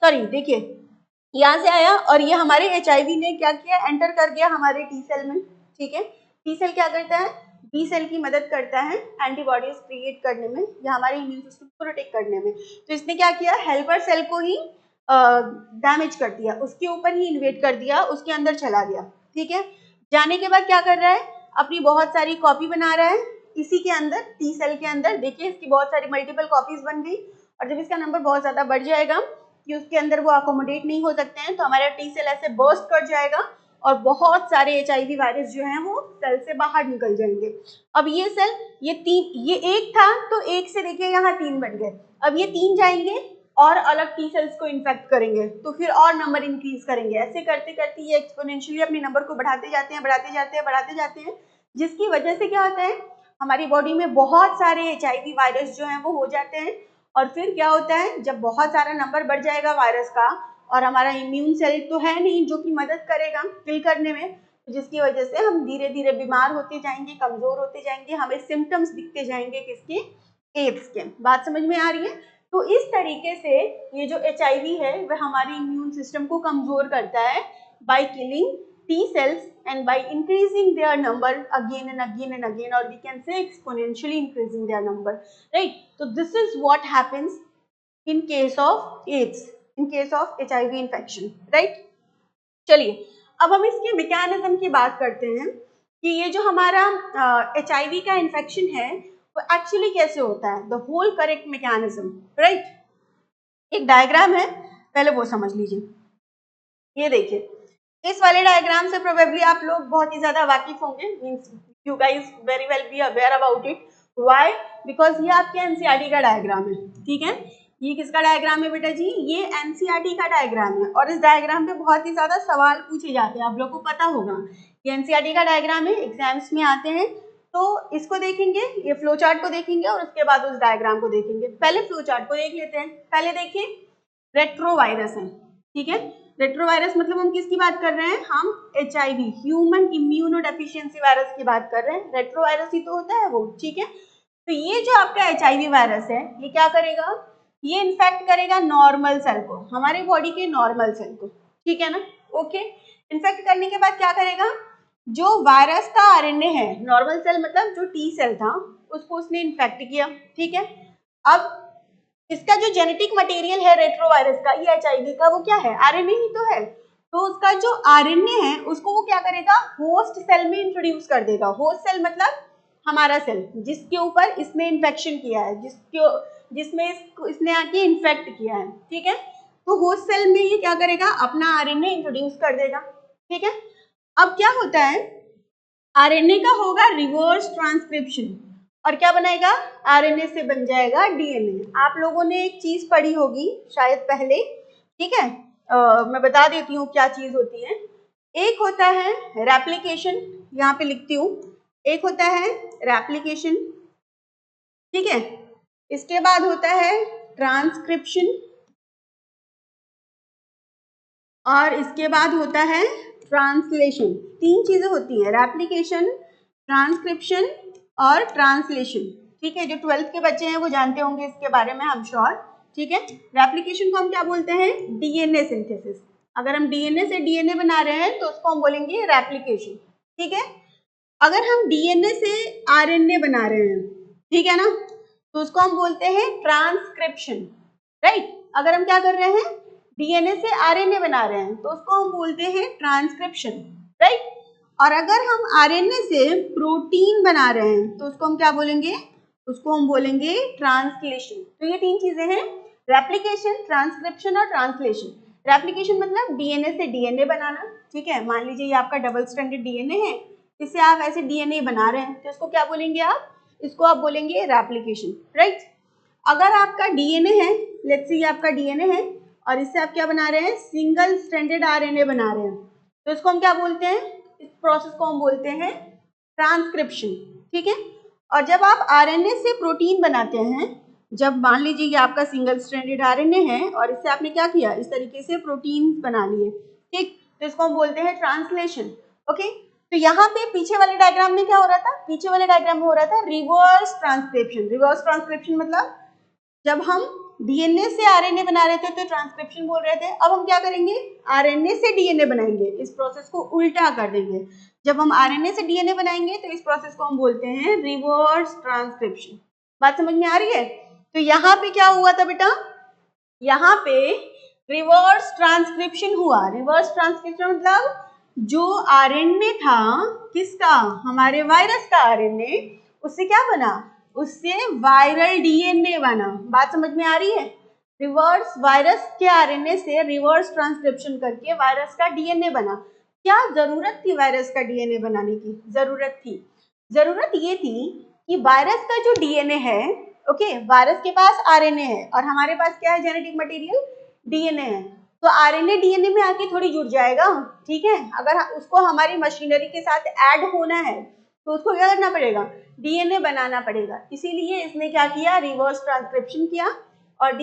सॉरी देखिए यहाँ से आया और ये हमारे HIV ने क्या किया, एंटर कर गया हमारे टी सेल में। ठीक है, टी सेल क्या करता है, बी सेल की मदद करता है एंटीबॉडीज क्रिएट करने में या हमारे इम्यून सिस्टम को प्रोटेक्ट करने में। तो इसने क्या किया, हेल्पर सेल को ही डैमेज कर दिया, उसके ऊपर ही इन्वेड कर दिया, उसके अंदर चला गया। ठीक है, जाने के बाद क्या कर रहा है, अपनी बहुत सारी कॉपी बना रहा है इसी के अंदर, टी सेल के अंदर। देखिए इसकी बहुत सारी मल्टीपल कॉपीज बन गई, और जब इसका नंबर बहुत ज्यादा बढ़ जाएगा कि उसके अंदर वो अकोमोडेट नहीं हो सकते हैं, तो हमारा टी सेल ऐसे बर्स्ट कर जाएगा और बहुत सारे HIV वायरस जो हैं वो सेल से बाहर निकल जाएंगे। अब ये सेल, ये एक था तो एक से देखिए यहाँ 3 बन गए, अब ये 3 जाएंगे और अलग टी सेल्स को इन्फेक्ट करेंगे, तो फिर और नंबर इंक्रीज करेंगे। ऐसे करते करते ये एक्सपोनेंशियली अपने नंबर को बढ़ाते जाते हैं, बढ़ाते जाते हैं, बढ़ाते जाते हैं, जिसकी वजह से क्या होता है, हमारी बॉडी में बहुत सारे HIV वायरस जो हैं वो हो जाते हैं। और फिर क्या होता है, जब बहुत सारा नंबर बढ़ जाएगा वायरस का और हमारा इम्यून सेल तो है नहीं जो कि मदद करेगा किल करने में, जिसकी वजह से हम धीरे धीरे बीमार होते जाएंगे, कमजोर होते जाएंगे, हमें सिम्टम्स दिखते जाएंगे किसके, एड्स के। बात समझ में आ रही है? तो इस तरीके से ये जो HIV है वह हमारे इम्यून सिस्टम को कमजोर करता है by killing T cells and by increasing their number again and again and again, or we can say exponentially increasing their number, right? So this is what happens in case of AIDS, in case of HIV infection, right? चलिए अब हम इसके मैकेनिज्म की बात करते हैं कि ये जो हमारा HIV का इन्फेक्शन है वो एक्चुअली कैसे होता है, the whole correct mechanism, right? एक डायग्राम है, पहले वो समझ लीजिए। ये देखिए, इस वाले डायग्राम से प्रोबेबली आप लोग बहुत ही ज्यादा वाकिफ होंगे, means you guys very well be aware about it. Why? Because ये आपके एनसीईआरटी का डायग्राम है, ठीक है? ये किसका डायग्राम है बेटा जी? ये एनसीईआरटी का डायग्राम है और इस डायग्राम पे बहुत ही ज्यादा सवाल पूछे जाते हैं, आप लोग को पता होगा। ये एनसीईआरटी का डायग्राम है, एग्जाम्स में आते हैं, तो इसको देखेंगे, ये फ्लो चार्ट को देखेंगे और उसके बाद उस डायग्राम को देखेंगे। पहले फ्लो चार्ट को देख लेते हैं। पहले देखिए, रेट्रोवायरस है, ठीक है? रेट्रोवायरस मतलब हम किसकी बात कर रहे हैं? हम HIV, ह्यूमन इम्यूनोडेफिशिएंसी वायरस की बात कर रहे हैं। रेट्रोवायरस ही तो होता है वो, ठीक है? तो ये जो आपका HIV वायरस है, ये क्या करेगा? ये इन्फेक्ट करेगा नॉर्मल सेल को, हमारे बॉडी के नॉर्मल सेल को, ठीक है ना? ओके, इन्फेक्ट करने के बाद क्या करेगा? जो वायरस का RNA है, नॉर्मल सेल मतलब जो T सेल था, उसको उसने इन्फेक्ट किया, ठीक है? अब इसका जो जेनेटिक मटेरियल है रेट्रोवायरस का, ये HIV का, वो क्या है? RNA ही तो है। तो उसका जो RNA है उसको वो क्या करेगा? होस्ट सेल में इंट्रोड्यूस कर देगा। होस्ट सेल मतलब हमारा सेल, जिसके ऊपर इसने इन्फेक्शन किया है, जिसमें इसने आके इन्फेक्ट किया है, ठीक है? तो होस्ट सेल में ये क्या करेगा? अपना RNA इंट्रोड्यूस कर देगा, ठीक है? अब क्या होता है, RNA का होगा रिवर्स ट्रांसक्रिप्शन और क्या बनाएगा? RNA से बन जाएगा DNA। आप लोगों ने एक चीज पढ़ी होगी शायद पहले, ठीक है? मैं बता देती हूँ क्या चीज होती है। एक होता है रेप्लिकेशन, यहाँ पे लिखती हूँ, एक होता है रेप्लिकेशन, ठीक है? इसके बाद होता है ट्रांसक्रिप्शन और इसके बाद होता है ट्रांसलेशन। तीन चीजें होती हैं, रेप्लिकेशन, ट्रांसक्रिप्शन और ट्रांसलेशन, ठीक है? जो 12th के बच्चे हैं वो जानते होंगे इसके बारे में, हम श्योर, ठीक है? रेप्लिकेशन को हम क्या बोलते हैं? DNA synthesis. अगर हम DNA से DNA बना रहे हैं तो उसको हम बोलेंगे रेप्लिकेशन, ठीक है? अगर हम DNA से RNA बना रहे हैं, ठीक है ना, तो उसको हम बोलते हैं ट्रांसक्रिप्शन, राइट? अगर हम क्या कर रहे हैं? DNA से RNA बना रहे हैं तो उसको हम बोलते हैं ट्रांसक्रिप्शन, राइट? और अगर हम RNA से प्रोटीन बना रहे हैं तो उसको हम क्या बोलेंगे? उसको हम बोलेंगे ट्रांसलेशन। तो ये तीन चीजें हैं, रेप्लिकेशन, ट्रांसक्रिप्शन और ट्रांसलेशन। रेप्लिकेशन मतलब DNA से DNA बनाना, ठीक है? मान लीजिए ये आपका डबल स्ट्रैंडेड DNA है, इससे आप ऐसे DNA बना रहे हैं तो इसको क्या बोलेंगे आप? इसको आप बोलेंगे रेप्लिकेशन, राइट? अगर आपका DNA है, लेट्स से ये आपका DNA है और इससे आप क्या बना रहे हैं? सिंगल स्ट्रैंडेड RNA बना रहे हैं, तो इसको हम क्या बोलते हैं? इस प्रोसेस को हम बोलते हैं ट्रांसक्रिप्शन, ठीक है? और जब आप RNA से प्रोटीन बनाते हैं, जब मान लीजिए ये आपका सिंगल स्ट्रैंडेड RNA है और इससे आपने क्या किया? इस तरीके से प्रोटीन बना लिए, ठीक? तो इसको हम बोलते हैं ट्रांसलेशन, ओके? तो यहाँ पे पीछे वाले डायग्राम में क्या हो रहा था? पीछे वाले डायग्राम में हो रहा था रिवर्स ट्रांसक्रिप्शन। रिवर्स ट्रांसक्रिप्शन मतलब जब हम DNA से RNA बना रहे थे तो ट्रांसक्रिप्शन बोल रहे थे, अब हम क्या करेंगे? RNA से DNA बनाएंगे, इस प्रोसेस को उल्टा कर देंगे। जब हम RNA से DNA बनाएंगे तो इस प्रोसेस को हम बोलते हैं रिवर्स ट्रांसक्रिप्शन। बात समझ में आ रही है? तो यहाँ पे क्या हुआ था बेटा? यहाँ पे रिवर्स ट्रांसक्रिप्शन हुआ। रिवर्स ट्रांसक्रिप्शन मतलब जो RNA था किसका? हमारे वायरस का RNA, उससे क्या बना? उससे वायरल DNA बना। बात समझ में आ रही है? रिवर्स वायरस के RNA से रिवर्स ट्रांसक्रिप्शन करके वायरस का DNA बना। क्या जरूरत थी वायरस का DNA बनाने की? जरूरत ये थी कि वायरस का जो DNA है, ओके, वायरस के पास RNA है और हमारे पास क्या है? जेनेटिक मटेरियल DNA है, तो RNA DNA में आके थोड़ी जुड़ जाएगा, ठीक है? अगर उसको हमारी मशीनरी के साथ ऐड होना है तो उसको क्या करना पड़ेगा? DNA बनाना पड़ेगा। इसीलिए इसने क्या किया? रिवर्स ट्रांसक्रिप्शन किया और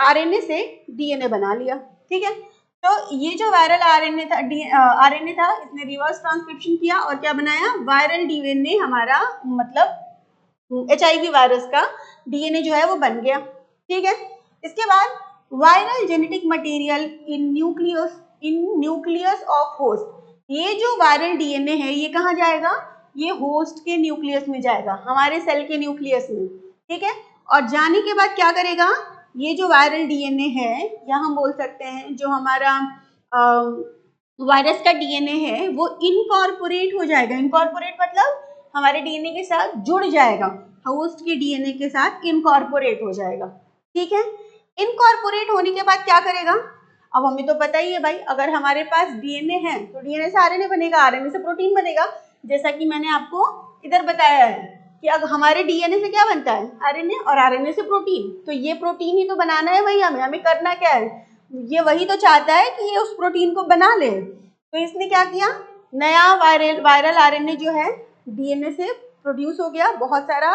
RNA से DNA बना लिया, ठीक है? तो ये जो वायरल आरएनए था इसने रिवर्स ट्रांसक्रिप्शन किया और क्या बनाया, वायरल डीएनए हमारा, मतलब HIV वायरस का डीएनए जो है वो बन गया। ठीक है, इसके बाद viral genetic material in nucleus of host, ये जो वायरल डीएनए है ये कहाँ जाएगा, ये होस्ट के न्यूक्लियस में जाएगा, हमारे सेल के न्यूक्लियस में। ठीक है, और जाने के बाद क्या करेगा, ये जो वायरल डीएनए है या हम बोल सकते हैं जो हमारा वायरस का डीएनए है वो इनकॉर्पोरेट हो जाएगा। इनकॉर्पोरेट मतलब हमारे डीएनए के साथ जुड़ जाएगा, होस्ट के डीएनए के साथ इनकॉर्पोरेट हो जाएगा। ठीक है, इनकॉर्पोरेट होने के बाद क्या करेगा, अब हमें तो पता ही है भाई, अगर हमारे पास डीएनए है तो डीएनए से आरएनए बनेगा, आरएनए से प्रोटीन बनेगा, जैसा कि मैंने आपको इधर बताया है कि अब हमारे डीएनए से क्या बनता है, आरएनए, और आरएनए से प्रोटीन। तो ये प्रोटीन ही तो बनाना है भाई, हमें करना क्या है, ये वही तो चाहता है कि ये उस प्रोटीन को बना ले। तो इसने क्या किया, नया वायरल आरएनए जो है डीएनए से प्रोड्यूस हो गया, बहुत सारा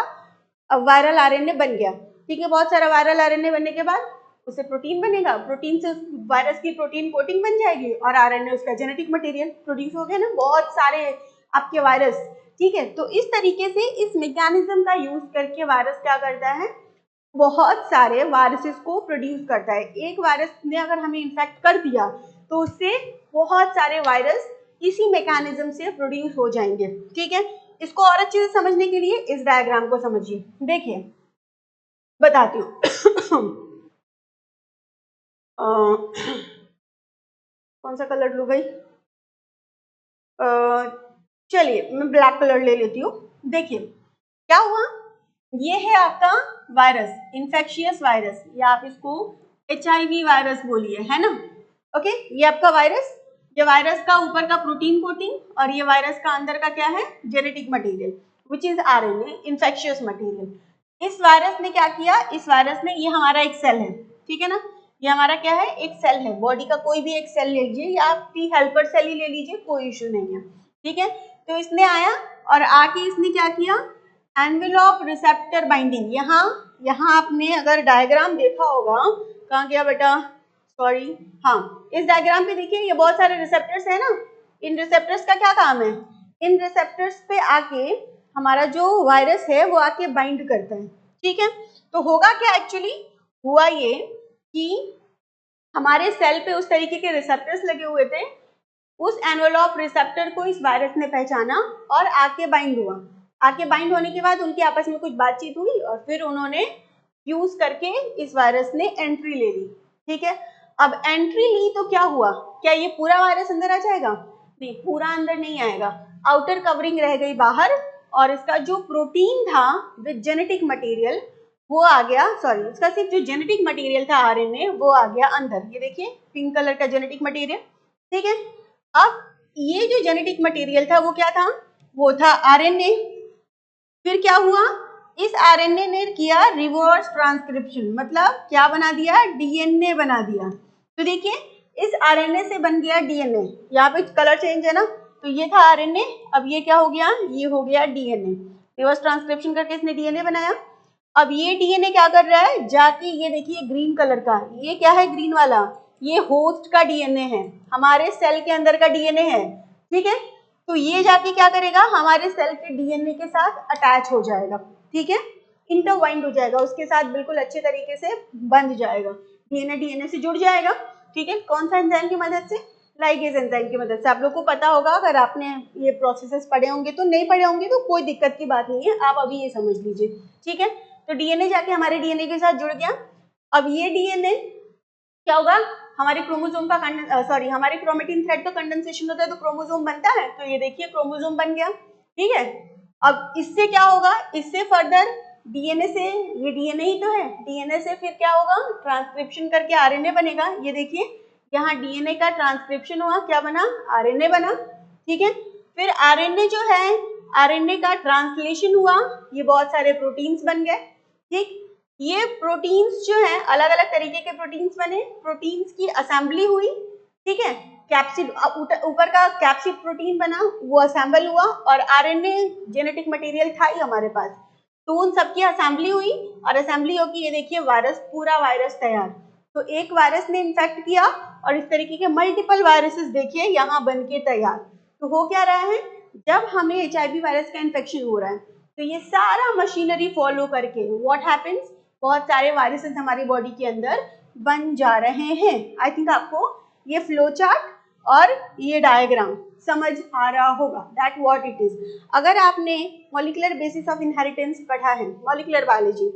वायरल आरएनए बन गया। ठीक है, बहुत सारा वायरल आरएनए बनने के बाद उससे प्रोटीन बनेगा, प्रोटीन से वायरस की प्रोटीन कोटिंग बन जाएगी और आरएनए उसका जेनेटिक मटेरियल प्रोड्यूस हो गया ना, बहुत सारे आपके वायरस। ठीक है, तो इस तरीके से इस मैकेनिज्म का यूज करके वायरस क्या करता है, बहुत सारे वायरसेस को प्रोड्यूस करता है। एक वायरस ने अगर हमें इन्फेक्ट कर दिया तो उससे बहुत सारे वायरस इसी मैकेनिज्म से प्रोड्यूस हो जाएंगे। ठीक है, इसको और अच्छे से समझने के लिए इस डायग्राम को समझिए। देखिए बताती हूँ कौन सा कलर लूँ भाई, चलिए मैं ब्लैक कलर ले लेती हूँ। देखिए क्या हुआ, ये है आपका वायरस, इन्फेक्शियस वायरस, या आप इसको HIV वायरस बोलिए, है ना। ओके, ये आपका वायरस, ये वायरस का ऊपर का प्रोटीन कोटिंग और ये वायरस का अंदर का क्या है, genetic material which is RNA, infectious material. इस वायरस ने क्या किया, इस वायरस ने, ये हमारा एक सेल है, ठीक है ना, ये हमारा क्या है, एक सेल है, बॉडी का कोई भी एक सेल ले लीजिए या आप टी हेल्पर सेल ही ले लीजिए, कोई इश्यू नहीं है। ठीक है, तो इसने आया और आके इसने क्या किया, एनवेलप रिसेप्टर बाइंडिंग, यहाँ आपने अगर डायग्राम देखा होगा, कहाँ गया बेटा, सॉरी, हाँ इस डायग्राम पे देखिए, ये बहुत सारे रिसेप्टर्स है ना, इन रिसेप्टर्स का क्या काम है, इन रिसेप्टर्स पे आके हमारा जो वायरस है वो आके बाइंड करता है। ठीक है, तो होगा क्या, एक्चुअली हुआ ये कि हमारे सेल पे उस तरीके के रिसेप्टर्स लगे हुए थे, उस एनवेलप रिसेप्टर को इस वायरस ने पहचाना और आके बाइंड हुआ। आके बाइंड होने के बाद उनकी आपस में कुछ बातचीत हुई और फिर उन्होंने यूज करके इस वायरस ने एंट्री ले ली। ठीक है, अब एंट्री ली तो क्या हुआ, क्या ये पूरा वायरस अंदर आ जाएगा, नहीं, पूरा अंदर नहीं आएगा, आउटर कवरिंग रह गई बाहर और इसका जो प्रोटीन था विद जेनेटिक मटेरियल वो आ गया, सॉरी इसका सिर्फ जो जेनेटिक मटेरियल था RNA वो आ गया अंदर, ये देखिए पिंक कलर का जेनेटिक मटेरियल। ठीक है, अब ये जो जेनेटिक मटेरियल था वो क्या था, वो था RNA। फिर क्या हुआ, इस RNA ने किया रिवर्स ट्रांसक्रिप्शन, मतलब क्या बना दिया, DNA बना दिया। तो देखिए इस RNA से बन गया DNA, यहाँ पे कलर चेंज है ना, तो ये था RNA, अब ये क्या हो गया, ये हो गया DNA। रिवर्स ट्रांसक्रिप्शन करके इसने DNA बनाया। अब ये DNA क्या कर रहा है, जाके ये देखिए ग्रीन कलर का, ये क्या है ग्रीन वाला, ये होस्ट का DNA है, हमारे सेल के अंदर का DNA है। ठीक है, तो ये जाके क्या करेगा, हमारे सेल के DNA के साथ अटैच हो जाएगा। ठीक है, इंटरवाइंड हो जाएगा, उसके साथ बिल्कुल अच्छे तरीके से बंध जाएगा, DNA से जुड़ जाएगा। ठीक है, कौन सा एंजाइम की मदद से, लाइगेज एंजाइम की मदद से। आप लोग को पता होगा, अगर आपने ये प्रोसेसेस पढ़े होंगे तो, नहीं पढ़े होंगे तो कोई दिक्कत की बात नहीं है, आप अभी ये समझ लीजिए। ठीक है, तो DNA जाके हमारे DNA के साथ जुड़ गया। अब ये DNA क्या होगा, हमारे क्रोमोसोम का हमारे क्रोमेटिन थ्रेड का कंडेंसेशन होता है तो क्रोमोसोम बनता है, तो ये देखिए क्रोमोसोम बन गया। ठीक है, अब इससे क्या होगा, इससे फर्दर DNA से, ये DNA ही तो है, DNA से फिर क्या होगा, ट्रांसक्रिप्शन करके RNA बनेगा। ये देखिए यहाँ DNA का ट्रांसक्रिप्शन हुआ, क्या बना, RNA बना। ठीक है, फिर RNA जो है, RNA का ट्रांसलेशन हुआ, ये बहुत सारे प्रोटीन्स बन गए। ठीक, ये प्रोटीन्स जो हैं, अलग अलग तरीके के प्रोटीन्स बने, प्रोटीन्स की असेंबली हुई। ठीक है, कैप्सिड, ऊपर का कैप्सिड प्रोटीन बना, वो असेंबल हुआ और RNA जेनेटिक मटेरियल था ही हमारे पास, तो उन सबकी असेंबली हुई और असेंबली होगी, ये देखिए वायरस, पूरा वायरस तैयार। तो एक वायरस ने इन्फेक्ट किया और इस तरीके के मल्टीपल वायरसेस देखिए यहाँ बन के तैयार। तो हो क्या रहा है, जब हमें HIV वायरस का इन्फेक्शन हो रहा है तो ये सारा मशीनरी फॉलो करके व्हाट हैपेंस, बहुत सारे वायरसेस हमारी बॉडी के अंदर बन जा रहे हैं। आई थिंक आपको ये फ्लो चार्ट और ये डायग्राम समझ आ रहा होगा, दैट व्हाट इट इज। अगर आपने मॉलिक्यूलर बेसिस ऑफ इनहेरिटेंस पढ़ा है, molecular biology,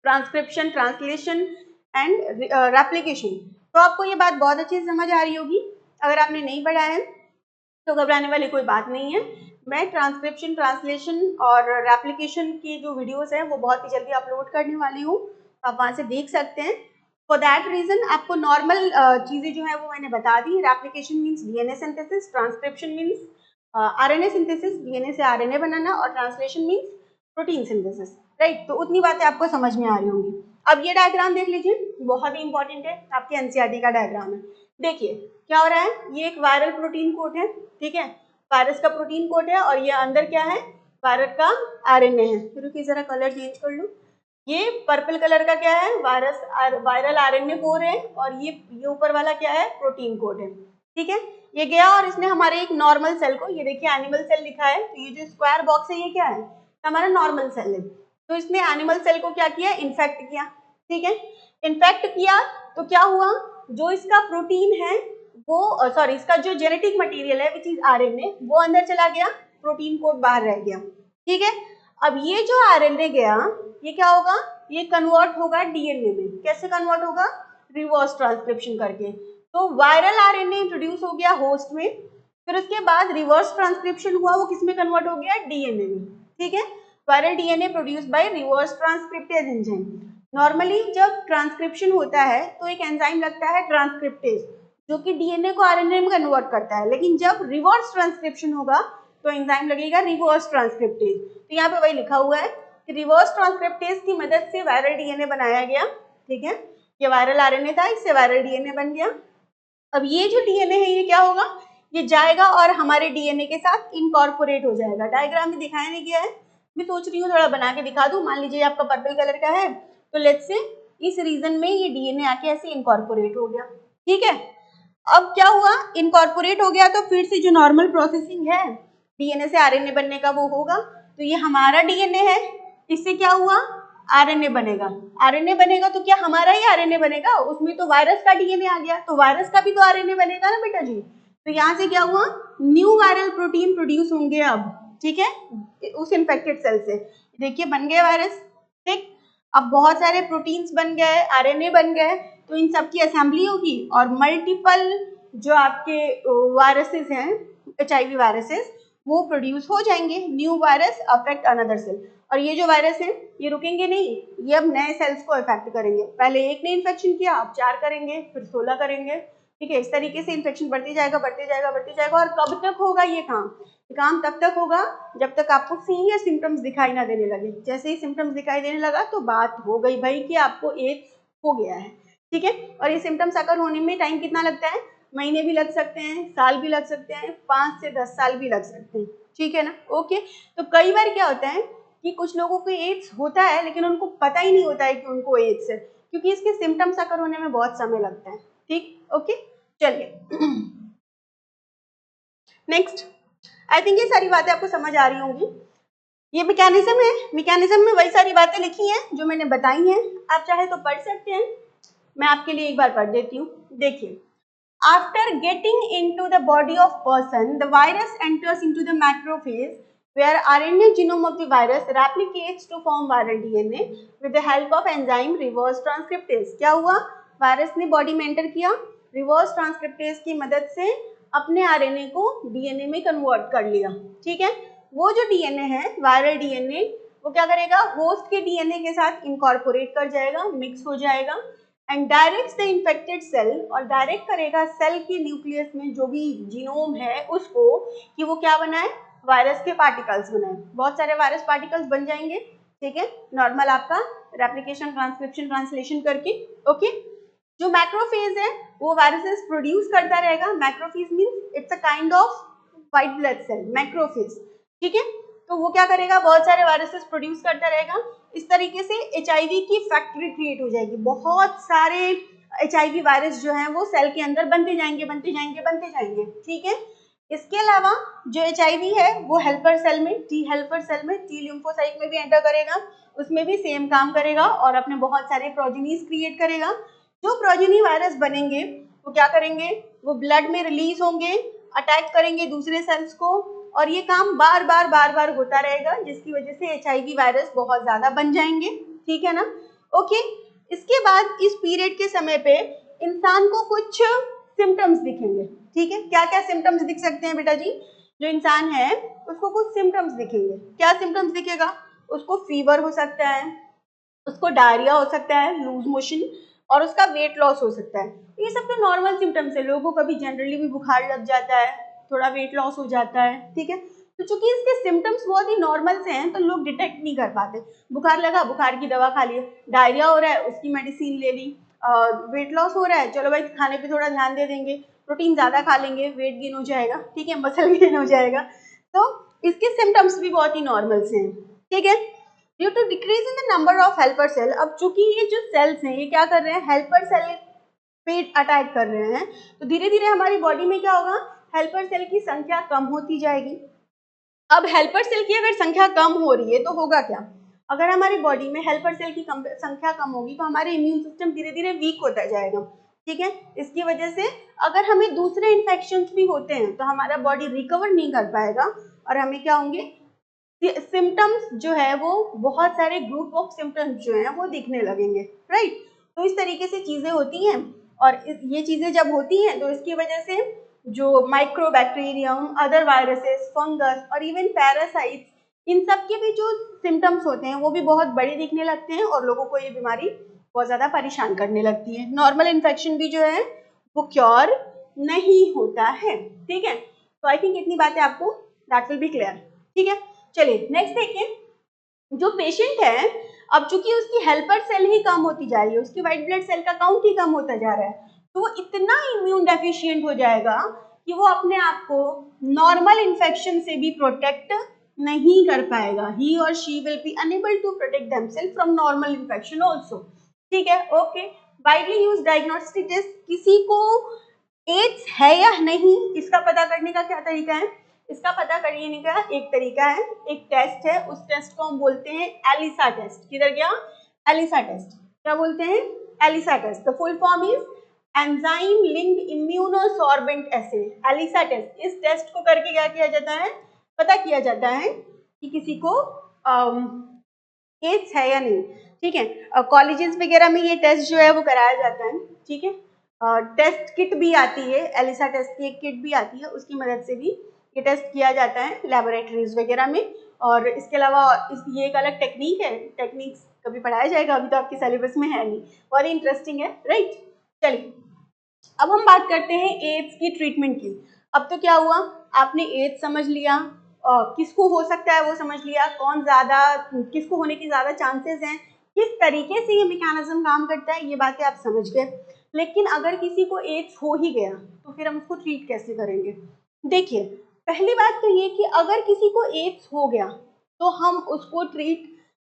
transcription, translation and replication, तो आपको ये बात बहुत अच्छे से समझ आ रही होगी। अगर आपने नहीं पढ़ा है तो घबराने वाली कोई बात नहीं है। मैं ट्रांसक्रिप्शन, ट्रांसलेशन और रेप्लिकेशन की जो वीडियोस हैं वो बहुत ही जल्दी अपलोड करने वाली हूँ, आप वहाँ से देख सकते हैं। फॉर दैट रीजन आपको नॉर्मल चीज़ें जो है वो मैंने बता दी। Replication means DNA synthesis, transcription means RNA synthesis, DNA से आरएनए बनाना, और translation means protein synthesis, right. तो उतनी बातें आपको समझ में आ रही होंगी। अब ये डायग्राम देख लीजिए, बहुत ही इंपॉर्टेंट है, आपके एनसीईआरटी का डायग्राम है। देखिए क्या हो रहा है, ये एक वायरल प्रोटीन कोड है, ठीक है, वायरस का प्रोटीन कोड है, और ये अंदर क्या है, वायरस का आरएनए है। रुकिए जरा कलर चेंज कर लूँ। ये पर्पल कलर का क्या है, वायरल आरएनए कोड है, और ये ऊपर वाला क्या है, प्रोटीन कोड है, ठीक है। ये गया और इसने हमारे एक नॉर्मल सेल को, ये देखिए एनिमल सेल लिखा है, तो ये जो स्क्वायर बॉक्स है ये क्या है, हमारा नॉर्मल सेल है। तो इसने एनिमल सेल को क्या किया, इन्फेक्ट किया, ठीक है। इन्फेक्ट किया तो क्या हुआ, जो इसका प्रोटीन है वो सॉरी इसका जो जेनेटिक मटेरियल है विच इज आरएनए, वो अंदर चला गया, प्रोटीन कोड बाहर रह गया, ठीक है। अब ये जो आरएनए गया, ये क्या होगा, ये कन्वर्ट होगा डीएनए में। कैसे कन्वर्ट होगा, रिवर्स ट्रांसक्रिप्शन करके। तो वायरल आरएनए इंट्रोड्यूस हो गया होस्ट में, फिर उसके बाद रिवर्स ट्रांसक्रिप्शन हुआ, वो किसमें कन्वर्ट हो गया, डीएनए में, ठीक है। Viral DNA produced by reverse transcriptase enzyme. Normally जब ट्रांसक्रिप्शन होता है तो एक एंजाइम लगता है ट्रांसक्रिप्टेज, जो कि डीएनए को आरएनए में कन्वर्ट करता है, लेकिन जब रिवर्स ट्रांसक्रिप्शन होगा तो एंजाइम लगेगा रिवर्स ट्रांसक्रिप्टेज। तो यहाँ पे वही लिखा हुआ है कि रिवर्स ट्रांसक्रिप्टेज की मदद से वायरल डीएनए बनाया गया, ठीक है। ये वायरल आरएनए था, इससे वायरल डीएनए बन गया। अब ये जो डीएनए है ये क्या होगा, ये जाएगा और हमारे डीएनए के साथ इनकॉर्पोरेट हो जाएगा। डायग्राम में दिखाया नहीं गया है, मैं सोच रही हूँ थोड़ा बना के दिखा दूँ। मान लीजिए आपका पर्पल कलर का है, तो लेट्स से इस रीजन में ये डीएनए आके ऐसे इनकॉर्पोरेट हो गया, ठीक है। अब क्या हुआ, इनकॉर्पोरेट हो गया तो फिर से जो नॉर्मल प्रोसेसिंग है डीएनए से आरएनए बनने का वो होगा। तो ये हमारा डीएनए है, इससे क्या हुआ, आरएनए बनेगा। आरएनए बनेगा तो क्या हमारा ही आरएनए बनेगा, उसमें तो वायरस का डीएनए आ गया, तो वायरस का भी तो आरएनए बनेगा ना बेटा जी। तो यहाँ से क्या हुआ, न्यू वायरल प्रोटीन प्रोड्यूस होंगे अब, ठीक है, उस इन्फेक्टेड सेल से। देखिए बन गए वायरस, ठीक। अब बहुत सारे प्रोटीन्स बन गए, आरएनए बन गए, तो इन सब की असेंबली होगी और मल्टीपल जो आपके वायरसेस हैं, HIV वायरसेस, वो प्रोड्यूस हो जाएंगे। New virus affect another cell, और ये जो वायरस है ये रुकेंगे नहीं, ये अब नए सेल्स को इफेक्ट करेंगे। पहले एक ने इन्फेक्शन किया, अब 4 करेंगे, फिर 16 करेंगे, ठीक है। इस तरीके से इन्फेक्शन बढ़ते जाएगा, बढ़ते जाएगा, बढ़ते जाएगा। और कब तक होगा ये काम तब तक होगा जब तक आपको सीरियस सिम्टम्स दिखाई ना देने लगे। जैसे ही सिम्टम्स दिखाई देने लगा तो बात हो गई भाई कि आपको एड्स हो गया है, ठीक है। और ये सिम्टम्स अगर होने में टाइम कितना लगता है, महीने भी लग सकते हैं, साल भी लग सकते हैं, 5 से 10 साल भी लग सकते हैं, ठीक है ना, ओके। तो कई बार क्या होता है कि कुछ लोगों को एड्स होता है लेकिन उनको पता ही नहीं होता है कि उनको एड्स है, क्योंकि इसके सिम्टम्स अगर होने में बहुत समय लगता है, ठीक, ओके। चलिए नेक्स्ट, आई थिंक ये सारी बातें आपको समझ आ रही होंगी। ये मैकेनिज्म है, मैकेनिज्म में वही सारी बातें लिखी हैं जो मैंने बताई हैं, आप चाहे तो पढ़ सकते हैं। मैं आपके लिए एक बार पढ़ देती हूँ, देखिए। After getting into the body of person, the virus enters into the macrophage where RNA genome of the virus replicates to form viral DNA with the help of enzyme reverse transcriptase। क्या हुआ, वायरस ने बॉडी में एंटर किया, रिवर्स ट्रांसक्रिप्टेज की मदद से अपने आरएनए को डीएनए में कन्वर्ट कर लिया, ठीक है। वो जो डीएनए है, वायरल डीएनए, वो क्या करेगा, होस्ट के डीएनए के साथ इनकॉर्पोरेट कर जाएगा, मिक्स हो जाएगा, and direct the infected cell, और डायरेक्ट करेगा सेल के न्यूक्लियस में जो भी जीनोम है उसको, कि वो क्या बनाए, वायरस के पार्टिकल्स बनाए। बहुत सारे वायरस पार्टिकल्स बन जाएंगे, ठीक है, नॉर्मल आपका रेप्लिकेशन, ट्रांसक्रिप्शन, ट्रांसलेशन करके, ओके। जो मैक्रोफेज है वो वायरसेस प्रोड्यूस करता रहेगा। Macrophage means it's a kind of white blood cell, macrophage, ठीक है। तो वो क्या करेगा, बहुत सारे वायरसेस प्रोड्यूस करता रहेगा। इस तरीके से HIV की फैक्ट्री क्रिएट हो जाएगी, बहुत सारे HIV वायरस जो है वो सेल के अंदर बनते जाएंगे, ठीक है। इसके अलावा जो HIV है वो हेल्पर सेल में, टी हेल्पर सेल में, टी लिम्फोसाइट में भी एंटर करेगा, उसमें भी सेम काम करेगा और अपने बहुत सारे प्रोजेनीज क्रिएट करेगा। जो प्रोजेनी वायरस बनेंगे वो क्या करेंगे, वो ब्लड में रिलीज होंगे, अटैक करेंगे दूसरे सेल्स को, और ये काम बार बार होता रहेगा, जिसकी वजह से HIV वायरस बहुत ज्यादा बन जाएंगे, ठीक है ना। ओके, इसके बाद इस पीरियड के समय पे इंसान को कुछ सिम्टम्स दिखेंगे, ठीक है। क्या क्या सिम्टम्स दिख सकते हैं बेटा जी, जो इंसान है उसको कुछ सिम्टम्स दिखेंगे। क्या सिम्टम्स दिखेगा, उसको फीवर हो सकता है, उसको डायरिया हो सकता है, लूज मोशन, और उसका वेट लॉस हो सकता है। ये सब तो नॉर्मल सिम्टम्स है, लोगों को कभी जनरली भी बुखार लग जाता है, थोड़ा वेट लॉस हो जाता है, ठीक है। तो चूंकि इसके सिम्टम्स बहुत ही नॉर्मल से हैं तो लोग डिटेक्ट नहीं कर पाते। बुखार लगा, बुखार की दवा खा ली, डायरिया हो रहा है, उसकी मेडिसिन ले ली, वेट लॉस हो रहा है, चलो भाई खाने पे थोड़ा ध्यान दे देंगे, प्रोटीन ज्यादा खा लेंगे, वेट गेन हो जाएगा, ठीक है, मसल गेन हो जाएगा। तो इसके सिम्टम्स भी बहुत ही नॉर्मल से हैं, ठीक है। Due to decrease in the number of helper cell, अब चूंकि ये जो सेल्स हैं ये क्या कर रहे हैं, हेल्पर सेल पे अटैक कर रहे हैं, तो धीरे धीरे हमारी बॉडी में क्या होगा, हेल्पर सेल की संख्या कम होती जाएगी। अब हेल्पर सेल की अगर संख्या कम हो रही है तो होगा क्या, अगर हमारी बॉडी में हेल्पर सेल की संख्या कम होगी तो हमारे इम्यून सिस्टम धीरे धीरे वीक होता जाएगा, ठीक है। इसकी वजह से अगर हमें दूसरे इन्फेक्शंस भी होते हैं तो हमारा बॉडी रिकवर नहीं कर पाएगा और हमें क्या होंगे, सिम्टम्स जो है वो बहुत सारे ग्रुप ऑफ सिम्टम्स जो हैं वो दिखने लगेंगे, राइट। तो इस तरीके से चीजें होती हैं, और ये चीजें जब होती हैं तो इसकी वजह से जो माइक्रोबैक्टीरियम, अदर वायरसेस, फंगस और इवन पैरासाइट्स, इन सब के भी जो सिम्टम्स होते हैं वो भी बहुत बड़े दिखने लगते हैं और लोगों को ये बीमारी बहुत ज्यादा परेशान करने लगती है। नॉर्मल इन्फेक्शन भी जो है वो क्योर नहीं होता है, ठीक है। तो आई थिंक इतनी बातें आपको दैट विल बी क्लियर, ठीक है। चलिए नेक्स्ट देखिए, जो पेशेंट है अब चूंकि उसकी हेल्पर सेल ही कम होती जा रही है, उसकी व्हाइट ब्लड सेल का काउंट ही कम होता जा रहा है, तो वो इतना इम्यून डेफिशिएंट हो जाएगा कि वो अपने आप को नॉर्मल इन्फेक्शन से भी प्रोटेक्ट नहीं कर पाएगा। ही और she will be unable to protect themselves from normal infection also, ठीक है। Okay, widely use diagnostic test, किसी को एड्स है या नहीं इसका पता करने का क्या तरीका है, इसका पता करने का एक तरीका है, एक टेस्ट है, उस टेस्ट को हम बोलते हैं एलिसा टेस्ट। किधर गया, एलिसा टेस्ट, क्या बोलते हैं, ELISA test. The full form is enzyme linked immunosorbent assay, ELISA test. इस टेस्ट को करके क्या किया जाता है, पता किया जाता है कि किसी को एड्स है या नहीं, ठीक है। कॉलेजेस वगैरह में ये टेस्ट जो है वो कराया जाता है, ठीक है। टेस्ट किट भी आती है, एलिसा टेस्ट की एक किट भी आती है, उसकी मदद से भी ये टेस्ट किया जाता है लैबोरेटरीज वगैरह में। और इसके अलावा ये एक अलग टेक्निक है, टेक्निक्स कभी पढ़ाया जाएगा, अभी तो आपके सिलेबस में है नहीं, बहुत ही इंटरेस्टिंग है, राइट। चलिए अब हम बात करते हैं एड्स की ट्रीटमेंट की। अब तो क्या हुआ, आपने एड्स समझ लिया, किसको हो सकता है वो समझ लिया, कौन ज्यादा, किसको होने की ज्यादा चांसेस हैं, किस तरीके से ये मैकेनिज्म काम करता है, ये बातें आप समझ गए। लेकिन अगर किसी को एड्स हो ही गया तो फिर हम उसको ट्रीट कैसे करेंगे। देखिए पहली बात तो ये कि अगर किसी को एड्स हो गया तो हम उसको ट्रीट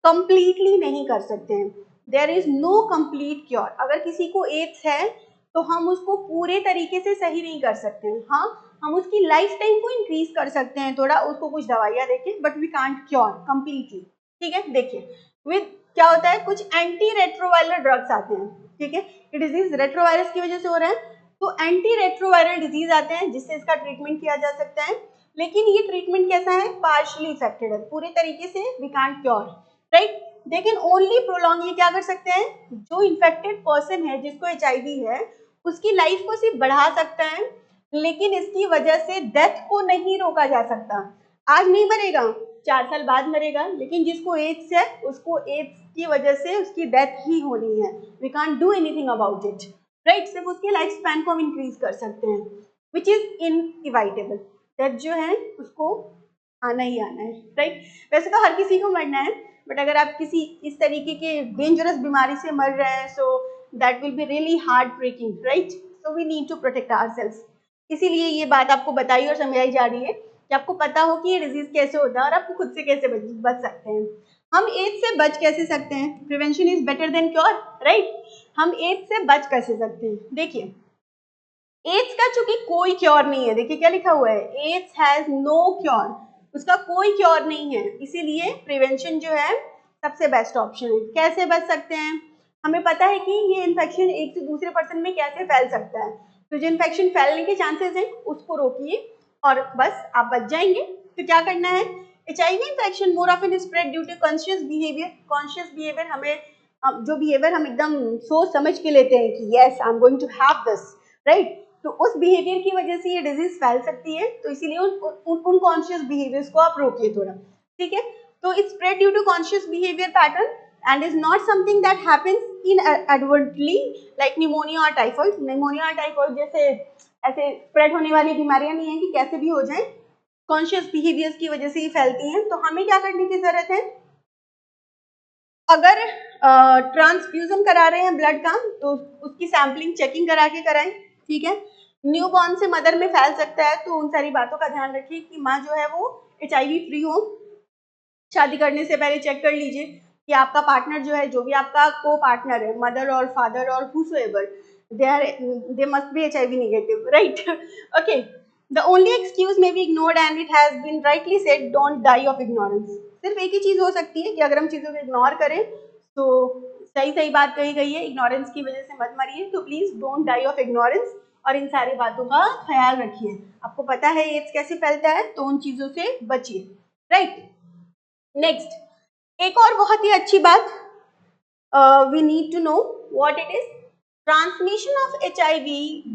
कंप्लीटली नहीं कर सकते हैं, there is no complete cure. अगर किसी को एड्स है तो हम उसको पूरे तरीके से सही नहीं कर सकते हैं, हाँ हम उसकी लाइफ टाइम को इंक्रीज कर सकते हैं थोड़ा, उसको कुछ दवाइयाँ देके, but we can't cure completely, ठीक है। देखिए विद क्या होता है, कुछ एंटी रेट्रोवायरल ड्रग्स आते हैं, ठीक है। ये डिजीज रेट्रोवायरस की वजह से हो रहा है, तो एंटी रेट्रोवायरल डिजीज आते हैं जिससे इसका ट्रीटमेंट किया जा सकता है। लेकिन ये ट्रीटमेंट कैसा है, पार्शियली इफेक्टेड है, पूरे तरीके से वी कांट क्योर, राइट। लेकिन ओनली प्रोलॉन्ग, ये क्या कर सकते हैं, जो इन्फेक्टेड पर्सन है जिसको HIV है उसकी लाइफ को सिर्फ बढ़ा सकता है, लेकिन इसकी वजह से डेथ को नहीं रोका जा सकता। आज नहीं मरेगा, 4 साल बाद मरेगा, लेकिन जिसको एड्स है उसको एड्स की वजह से उसकी डेथ ही होनी है, we can't do anything about it, right. सिर्फ उसके लाइफ स्पैन को हम इंक्रीज कर सकते हैं, विच इज इनइवाइटेबल, डेथ जो है उसको आना ही आना है, राइट। वैसे तो हर किसी को मरना है, बट अगर आप किसी इस तरीके के डेंजरस बीमारी से मर रहे हैं so that will be really heart breaking, right. So we need to protect ourselves. इसीलिए ये बात आपको बताई और समझाई जा रही है कि आपको पता हो कि ये डिजीज कैसे होता है और आप खुद से कैसे बच सकते हैं। हम एड्स से बच कैसे सकते हैं, prevention is better than cure, right. हम एड्स से बच कैसे सकते हैं। देखिए एड्स का चूंकि कोई क्योर नहीं है, देखिए क्या लिखा हुआ है, एड्स हैज नो क्योर, उसका कोई क्योर नहीं है, इसीलिए प्रिवेंशन जो है सबसे बेस्ट ऑप्शन है। कैसे बच सकते हैं, हमें पता है कि ये इन्फेक्शन एक से दूसरे पर्सन में कैसे फैल सकता है, तो जो इन्फेक्शन फैलने के चांसेस हैं उसको रोकिए और बस आप बच जाएंगे। तो क्या करना है, HIV infection more often spread due to conscious behaviour. Conscious behaviour हमें जो बिहेवियर हम एकदम सोच समझ के लेते हैं कि yes I am going to have this, right, तो उस बिहेवियर की वजह से ये डिजीज फैल सकती है, तो इसीलिए उन कॉन्शियस बिहेवियर्स को आप रोकिए थोड़ा, ठीक है। तो it's spread due to conscious behaviour pattern and is not something that happens inadvertently like pneumonia और टाइफाइड। निमोनिया और टाइफाइड जैसे ऐसे स्प्रेड होने वाली बीमारियां नहीं है कि कैसे भी हो जाए, कॉन्शियस बिहेवियर्स की वजह से ही फैलती हैं। तो हमें क्या करने की जरूरत है, अगर ट्रांसफ्यूजन करा रहे हैं ब्लड का तो उसकी सैम्पलिंग चेकिंग करा के कराएं, ठीक है। न्यूबॉर्न से मदर में फैल सकता है, तो उन सारी बातों का ध्यान रखिए कि माँ जो है वो HIV फ्री हो। शादी करने से पहले चेक कर लीजिए कि आपका पार्टनर जो है, जो भी आपका को पार्टनर है, मदर और फादर और whosoever, they must be HIV negative, right? Okay. The only excuse may be ignored and it has been rightly said, don't die of ignorance. सिर्फ एक ही चीज हो सकती है कि अगर हम चीजों को इग्नोर करें तो सही सही बात कही गई है, इग्नोरेंस की वजह से मत मरिए, तो please don't die of ignorance और इन सारी बातों का ख्याल रखिए। आपको पता है एड्स कैसे फैलता है तो उन चीजों से बचिए, राइट। नेक्स्ट एक और बहुत ही अच्छी बात, we need to know what it is. Transmission of HIV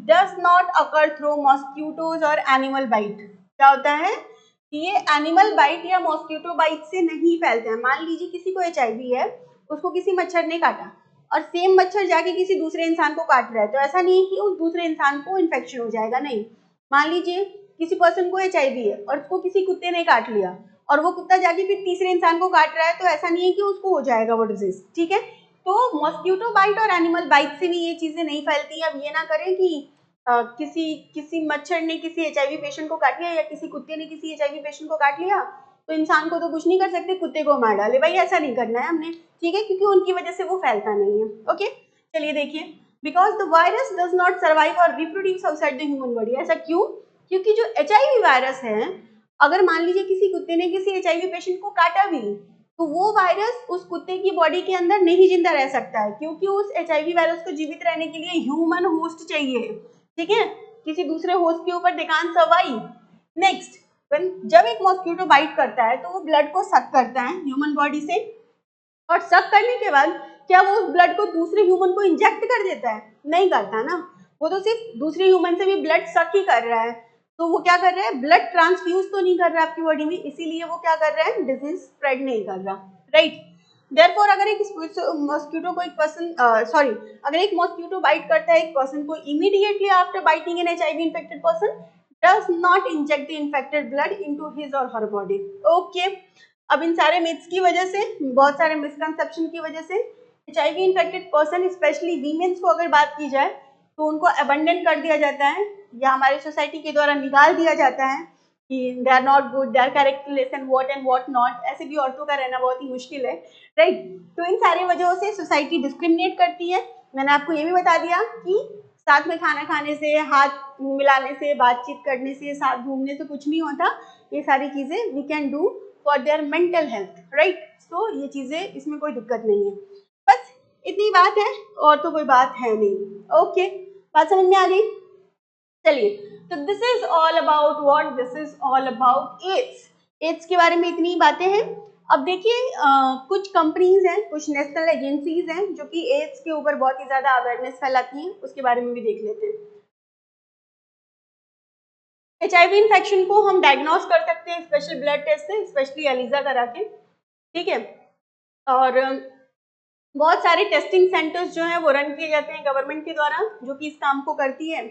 does not occur through mosquitoes और एनिमल बाइट। क्या होता है कि ये एनिमल बाइट या मॉस्किटो बाइट से नहीं फैलते हैं। मान लीजिए किसी को HIV है, उसको किसी मच्छर ने काटा और सेम मच्छर जाके किसी दूसरे इंसान को काट रहा है, तो ऐसा नहीं है कि उस दूसरे इंसान को इन्फेक्शन हो जाएगा, नहीं। मान लीजिए किसी पर्सन को HIV है और उसको किसी कुत्ते ने काट लिया और वो कुत्ता जाके फिर तीसरे इंसान को काट रहा है, तो ऐसा नहीं है कि उसको हो जाएगा वो डिजीज, ठीक है। तो मॉस्किटो बाइट और एनिमल बाइट से भी ये चीजें नहीं फैलती। अब ये ना करें कि किसी मच्छर ने किसी HIV पेशेंट को काट लिया या किसी कुत्ते ने किसी HIV पेशेंट को काट लिया तो इंसान को तो कुछ नहीं कर सकते, कुत्ते को मार डाले, भाई ऐसा नहीं करना है हमने, ठीक है, क्योंकि उनकी वजह से वो फैलता नहीं है। ओके, चलिए देखिए, because the virus does not survive और reproduce outside the human body. ऐसा क्यों, क्योंकि जो HIV वायरस है, अगर मान लीजिए किसी कुत्ते ने किसी HIV पेशेंट को काटा भी तो वो वायरस उस कुत्ते की बॉडी के अंदर नहीं जिंदा रह सकता है, क्योंकि उस HIV वायरस को जीवित रहने के लिए ह्यूमन होस्ट चाहिए, ठीक है, किसी दूसरे होस्ट के ऊपर दे कांट सर्वाइव। नेक्स्ट, जब एक मॉस्किटो बाइट करता है तो वो ब्लड को सक करता है ह्यूमन बॉडी से, और सक करने के बाद क्या वो उस ब्लड को दूसरे ह्यूमन को इंजेक्ट कर देता है, नहीं करता ना, वो तो सिर्फ दूसरे ह्यूमन से भी ब्लड सक ही कर रहा है। तो वो क्या कर रहा है, ब्लड ट्रांसफ्यूज तो नहीं कर रहा आपकी बॉडी में, इसीलिए वो क्या कर रहा है, डिजीज स्प्रेड नहीं कर रहा, राइट। देयरफॉर अगर एक मॉस्किटो को एक पर्सन अगर एक मॉस्किटो बाइट करता है एक पर्सन को, immediately after biting an HIV infected person does not inject the infected blood into his or her body. Okay. अब इन सारे मिथ्स की वजह से, बहुत सारे मिसकंसेप्शन की वजह से HIV infected person, specially womens को अगर बात की जाए तो उनको अबंडन कर दिया जाता है या हमारी सोसाइटी के द्वारा निकाल दिया जाता है कि they are not good, they are characterless and what not. ऐसे भी औरतों का रहना बहुत ही मुश्किल है, राइट। तो इन सारी वजहों से सोसाइटी डिस्क्रिमिनेट करती है। मैंने आपको ये भी बता दिया कि साथ में खाना खाने से, हाथ मिलाने से, बातचीत करने से, साथ घूमने से कुछ नहीं होता। ये सारी चीजें we can do for their mental health, right. So ये चीजें, इसमें कोई दिक्कत नहीं है, बस इतनी बात है और तो कोई बात है नहीं। ओके, बात समझ में आ गई। चलिए, तो this is all about what, this is all about AIDS. AIDS के बारे में इतनी बातें हैं। अब देखिए, कुछ कंपनीज हैं, कुछ नेशनल एजेंसीज हैं जो कि एड्स के ऊपर बहुत ही ज्यादा अवेयरनेस फैलाती हैं, उसके बारे में भी देख लेते हैं। HIV इन्फेक्शन को हम डायग्नोस कर सकते हैं स्पेशल ब्लड टेस्ट से, स्पेशली एलिजा करा के, ठीक है। और बहुत सारे टेस्टिंग सेंटर्स जो हैं वो रन किए जाते हैं गवर्नमेंट के द्वारा, जो कि इस काम को करती है।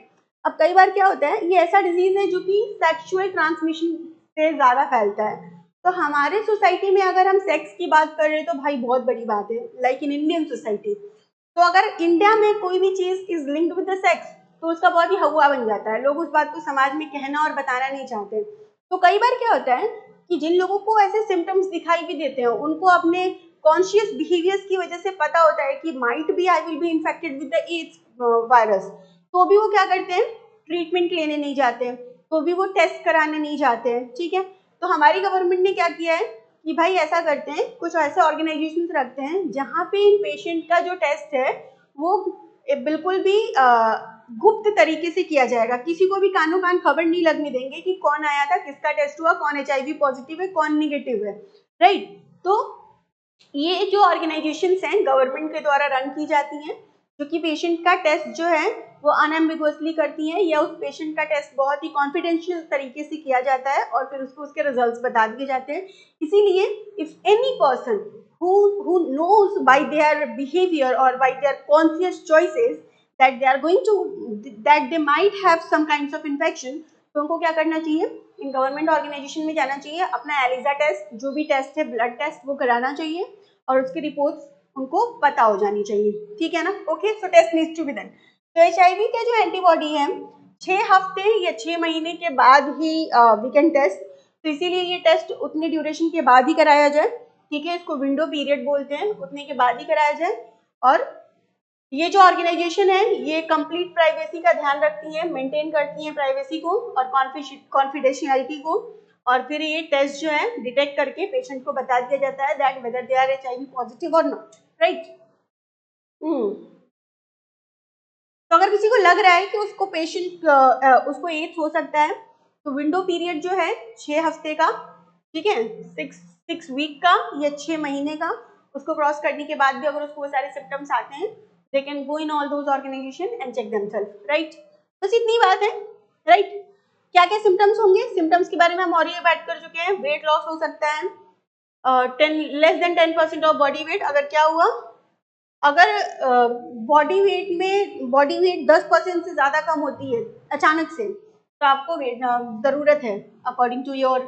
अब कई बार क्या होता है, ये ऐसा डिजीज है जो कि सेक्सुअल ट्रांसमिशन से ज्यादा फैलता है। तो हमारे सोसाइटी में अगर हम सेक्स की बात कर रहे हैं तो भाई बहुत बड़ी बात है, लाइक इन इंडियन सोसाइटी। तो अगर इंडिया में कोई भी चीज is linked with the sex तो उसका बहुत ही हवा बन जाता है, लोग उस बात को समाज में कहना और बताना नहीं चाहते। तो कई बार क्या होता है कि जिन लोगों को ऐसे सिम्टम्स दिखाई भी देते हैं, उनको अपने कॉन्शियस बिहेवियर्स की वजह से पता होता है कि might be I will be infected with the AIDS virus, तो भी वो क्या करते हैं, ट्रीटमेंट लेने नहीं जाते, तो भी वो टेस्ट कराने नहीं जाते हैं, ठीक है। तो हमारी गवर्नमेंट ने क्या किया है कि भाई ऐसा करते हैं, कुछ ऐसे ऑर्गेनाइजेशंस रखते हैं जहाँ पे इन पेशेंट का जो टेस्ट है वो बिल्कुल भी गुप्त तरीके से किया जाएगा, किसी को भी कानो कान खबर नहीं लगने देंगे कि कौन आया था, किसका टेस्ट हुआ, कौन HIV पॉजिटिव है, कौन निगेटिव है, राइट। तो ये जो ऑर्गेनाइजेशंस हैं गवर्नमेंट के द्वारा रन की जाती हैं, जो कि पेशेंट का टेस्ट जो है वो अनएम्बिगुअसली करती हैं, या उस पेशेंट का टेस्ट बहुत ही कॉन्फिडेंशियल तरीके से किया जाता है और फिर उसको उसके रिजल्ट्स बता दिए जाते हैं। इसीलिए if any person who knows by their behavior or by their conscious choices that they are going to that they might have some kinds of infection, तो उनको क्या करना चाहिए, इन गवर्नमेंट ऑर्गेनाइजेशन में जाना चाहिए, अपना एलिजा टेस्ट जो भी टेस्ट है, ब्लड टेस्ट वो कराना चाहिए और उसकी रिपोर्ट्स उनको पता हो जानी चाहिए, ठीक है ना। Okay, so test needs to be done. तो HIV का जो एंटीबॉडी है 6 हफ्ते या 6 महीने के बाद ही वी कैन टेस्ट, तो इसीलिए ये टेस्ट उतनी ड्यूरेशन के बाद ही कराया जाए, ठीक है। इसको विंडो पीरियड बोलते हैं, उतने के बाद ही कराया जाए। और ये जो ऑर्गेनाइजेशन है ये कंप्लीट प्राइवेसी का ध्यान रखती है, मेंटेन करती है प्राइवेसी को और कॉन्फिडेंशियलिटी को, और फिर ये टेस्ट जो है डिटेक्ट करके पेशेंट को बता दिया जाता है that whether they are HIV positive और नॉट, राइट। तो अगर किसी को लग रहा है कि उसको उसको एड्स हो सकता है, तो विंडो पीरियड जो है 6 हफ्ते का, ठीक है, 6 वीक का या 6 महीने का, उसको क्रॉस करने के बाद भी अगर उसको वो सारे सिम्टम्स आते हैं, they can go in all those organisation and check themselves, right. बस इतनी बात है, राइट। क्या क्या सिम्टम्स होंगे, सिम्टम्स के बारे में हम और ये बात कर चुके हैं। वेट लॉस हो सकता है, 10% ऑफ बॉडी वेट, अगर क्या हुआ, अगर बॉडी वेट 10% से ज्यादा कम होती है अचानक से, तो आपको जरूरत है according to your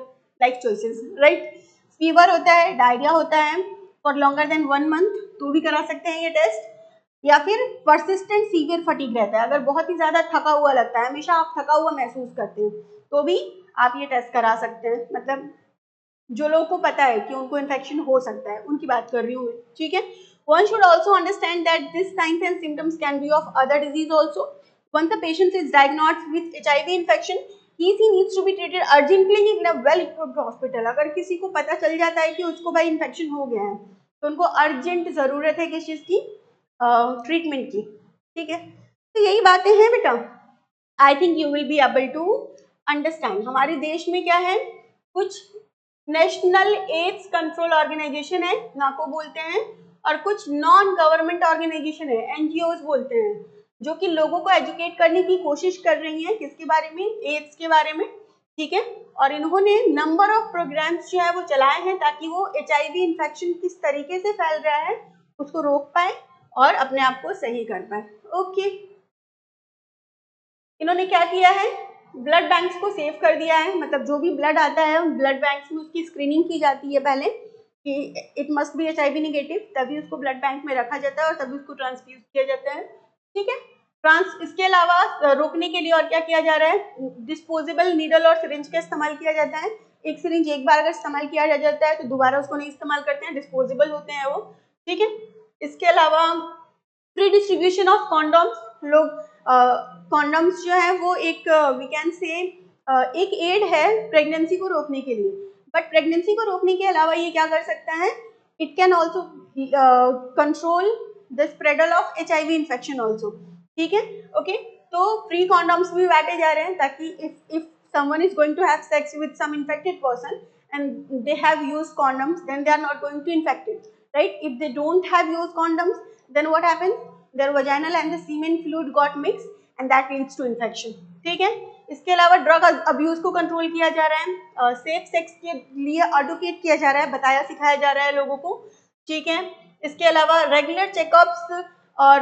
life choices, right. Fever होता है, डायरिया होता है फॉर लॉन्गर देन 1 मंथ, तो भी करा सकते हैं ये टेस्ट। या फिर परसिस्टेंट सीवियर फटीग रहता है, अगर बहुत ही ज्यादा थका हुआ लगता है, हमेशा आप थका हुआ महसूस करते हैं, तो भी आप ये टेस्ट करा सकते हैं। मतलब जो लोगों को पता है कि उनको इन्फेक्शन हो सकता है उनकी बात कर रही हूँ मैं, ठीक है। One should also understand that these signs and symptoms can be of other disease also. Once the patient is diagnosed with HIV infection, he needs to be treated urgently in a well-equipped hospital. अगर किसी को पता चल जाता है कि उसको भाई इन्फेक्शन हो गया है, तो उनको अर्जेंट जरूरत है किस चीज की, ट्रीटमेंट की, ठीक है। तो यही बातें हैं बेटा, I think you will be able to understand. हमारे देश में क्या है, कुछ नेशनल एड्स कंट्रोल ऑर्गेनाइजेशन है, नाको बोलते हैं, और कुछ नॉन गवर्नमेंट ऑर्गेनाइजेशन है, NGOs बोलते हैं, जो कि लोगों को एजुकेट करने की कोशिश कर रही हैं, किसके बारे में, एड्स के बारे में, ठीक है। और इन्होंने नंबर ऑफ प्रोग्राम्स जो है वो चलाए हैं ताकि वो HIV इन्फेक्शन किस तरीके से फैल रहा है उसको रोक पाए और अपने आप को सही कर पाए। ओके, इन्होंने क्या किया है, ब्लड बैंक्स को सेव कर दिया है, मतलब जो भी ब्लड आता है उन ब्लड बैंक्स में उसकी स्क्रीनिंग की जाती है पहले कि it must be HIV negative, तभी उसको ब्लड बैंक में रखा जाता है और तभी उसको ट्रांसफ्यूज किया जाता है, ठीक है। इसके अलावा रोकने के लिए और क्या किया जा रहा है, डिस्पोजेबल नीडल और सिरिंज का इस्तेमाल किया जाता है। एक सिरिंज एक बार अगर इस्तेमाल किया जाता है तो दोबारा उसको नहीं इस्तेमाल करते हैं, डिस्पोजेबल होते हैं वो, ठीक है। इसके अलावा फ्री डिस्ट्रीब्यूशन ऑफ कॉन्डोम्स, लोग कॉन्डम्स जो है वो एक वी कैन से एक एड है प्रेगनेंसी को रोकने के लिए, बट प्रेगनेंसी को रोकने के अलावा ये क्या कर सकता है, it can also control the spread of HIV infection also, ठीक है। ओके, तो फ्री कॉन्डम्स भी बांटे जा रहे हैं ताकि if someone is going to have sex with some infected person and they have used condoms, then they are not going to infect it, right? If they don't have used condoms, then what happens, their vaginal and the semen fluid got mixed and that leads to infection, ठीक है। इसके अलावा ड्रग अब्यूज को कंट्रोल किया जा रहा है, सेफ सेक्स के लिए एडवोकेट किया जा रहा है, बताया सिखाया जा रहा है लोगों को, ठीक है। इसके अलावा रेगुलर चेकअप्स और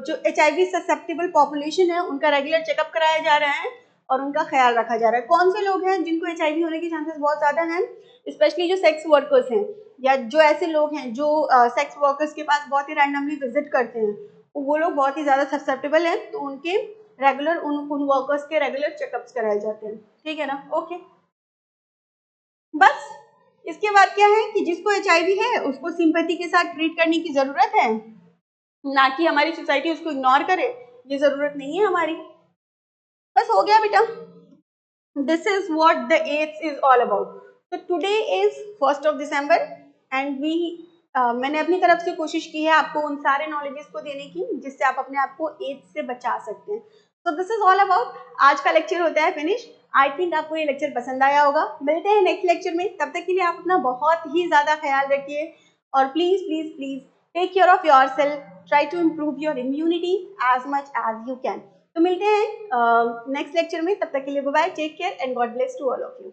जो HIV ससेप्टेबल पॉपुलेशन है उनका रेगुलर चेकअप कराया जा रहा है और उनका ख्याल रखा जा रहा है। कौन से लोग हैं जिनको HIV होने के चांसेस बहुत ज्यादा हैं, स्पेशली जो सेक्स वर्कर्स हैं या जो ऐसे लोग हैं जो सेक्स वर्कर्स के पास बहुत ही रैंडमली विजिट करते हैं, वो लोग बहुत ही ज्यादा ससेप्टेबल हैं, तो उनके रेगुलर उन वर्कर्स के रेगुलर चेकअप्स कराए जाते हैं, ठीक है ना। ओके, बस इसके बाद क्या है कि जिसको HIV है उसको सिंपैथी के साथ ट्रीट करने की जरूरत है, ना कि हमारी सोसाइटी उसको इग्नोर करे, ये जरूरत नहीं है हमारी। बस हो गया बेटा, this is what the AIDS is all about. तो today is 1st of December and we मैंने अपनी तरफ से कोशिश की है आपको उन सारे नॉलेजेस को देने की जिससे आप अपने आप को एड्स से बचा सकते हैं। तो दिस इज ऑल अबाउट, आज का लेक्चर होता है फिनिश। आई थिंक आपको ये लेक्चर पसंद आया होगा। मिलते हैं नेक्स्ट लेक्चर में, तब तक के लिए आप अपना बहुत ही ज्यादा ख्याल रखिए और please please please take care of your self, try to improve your immunity as much as you can. तो मिलते हैं नेक्स्ट लेक्चर में, तब तक के लिए bye bye, take care and God bless to all of you.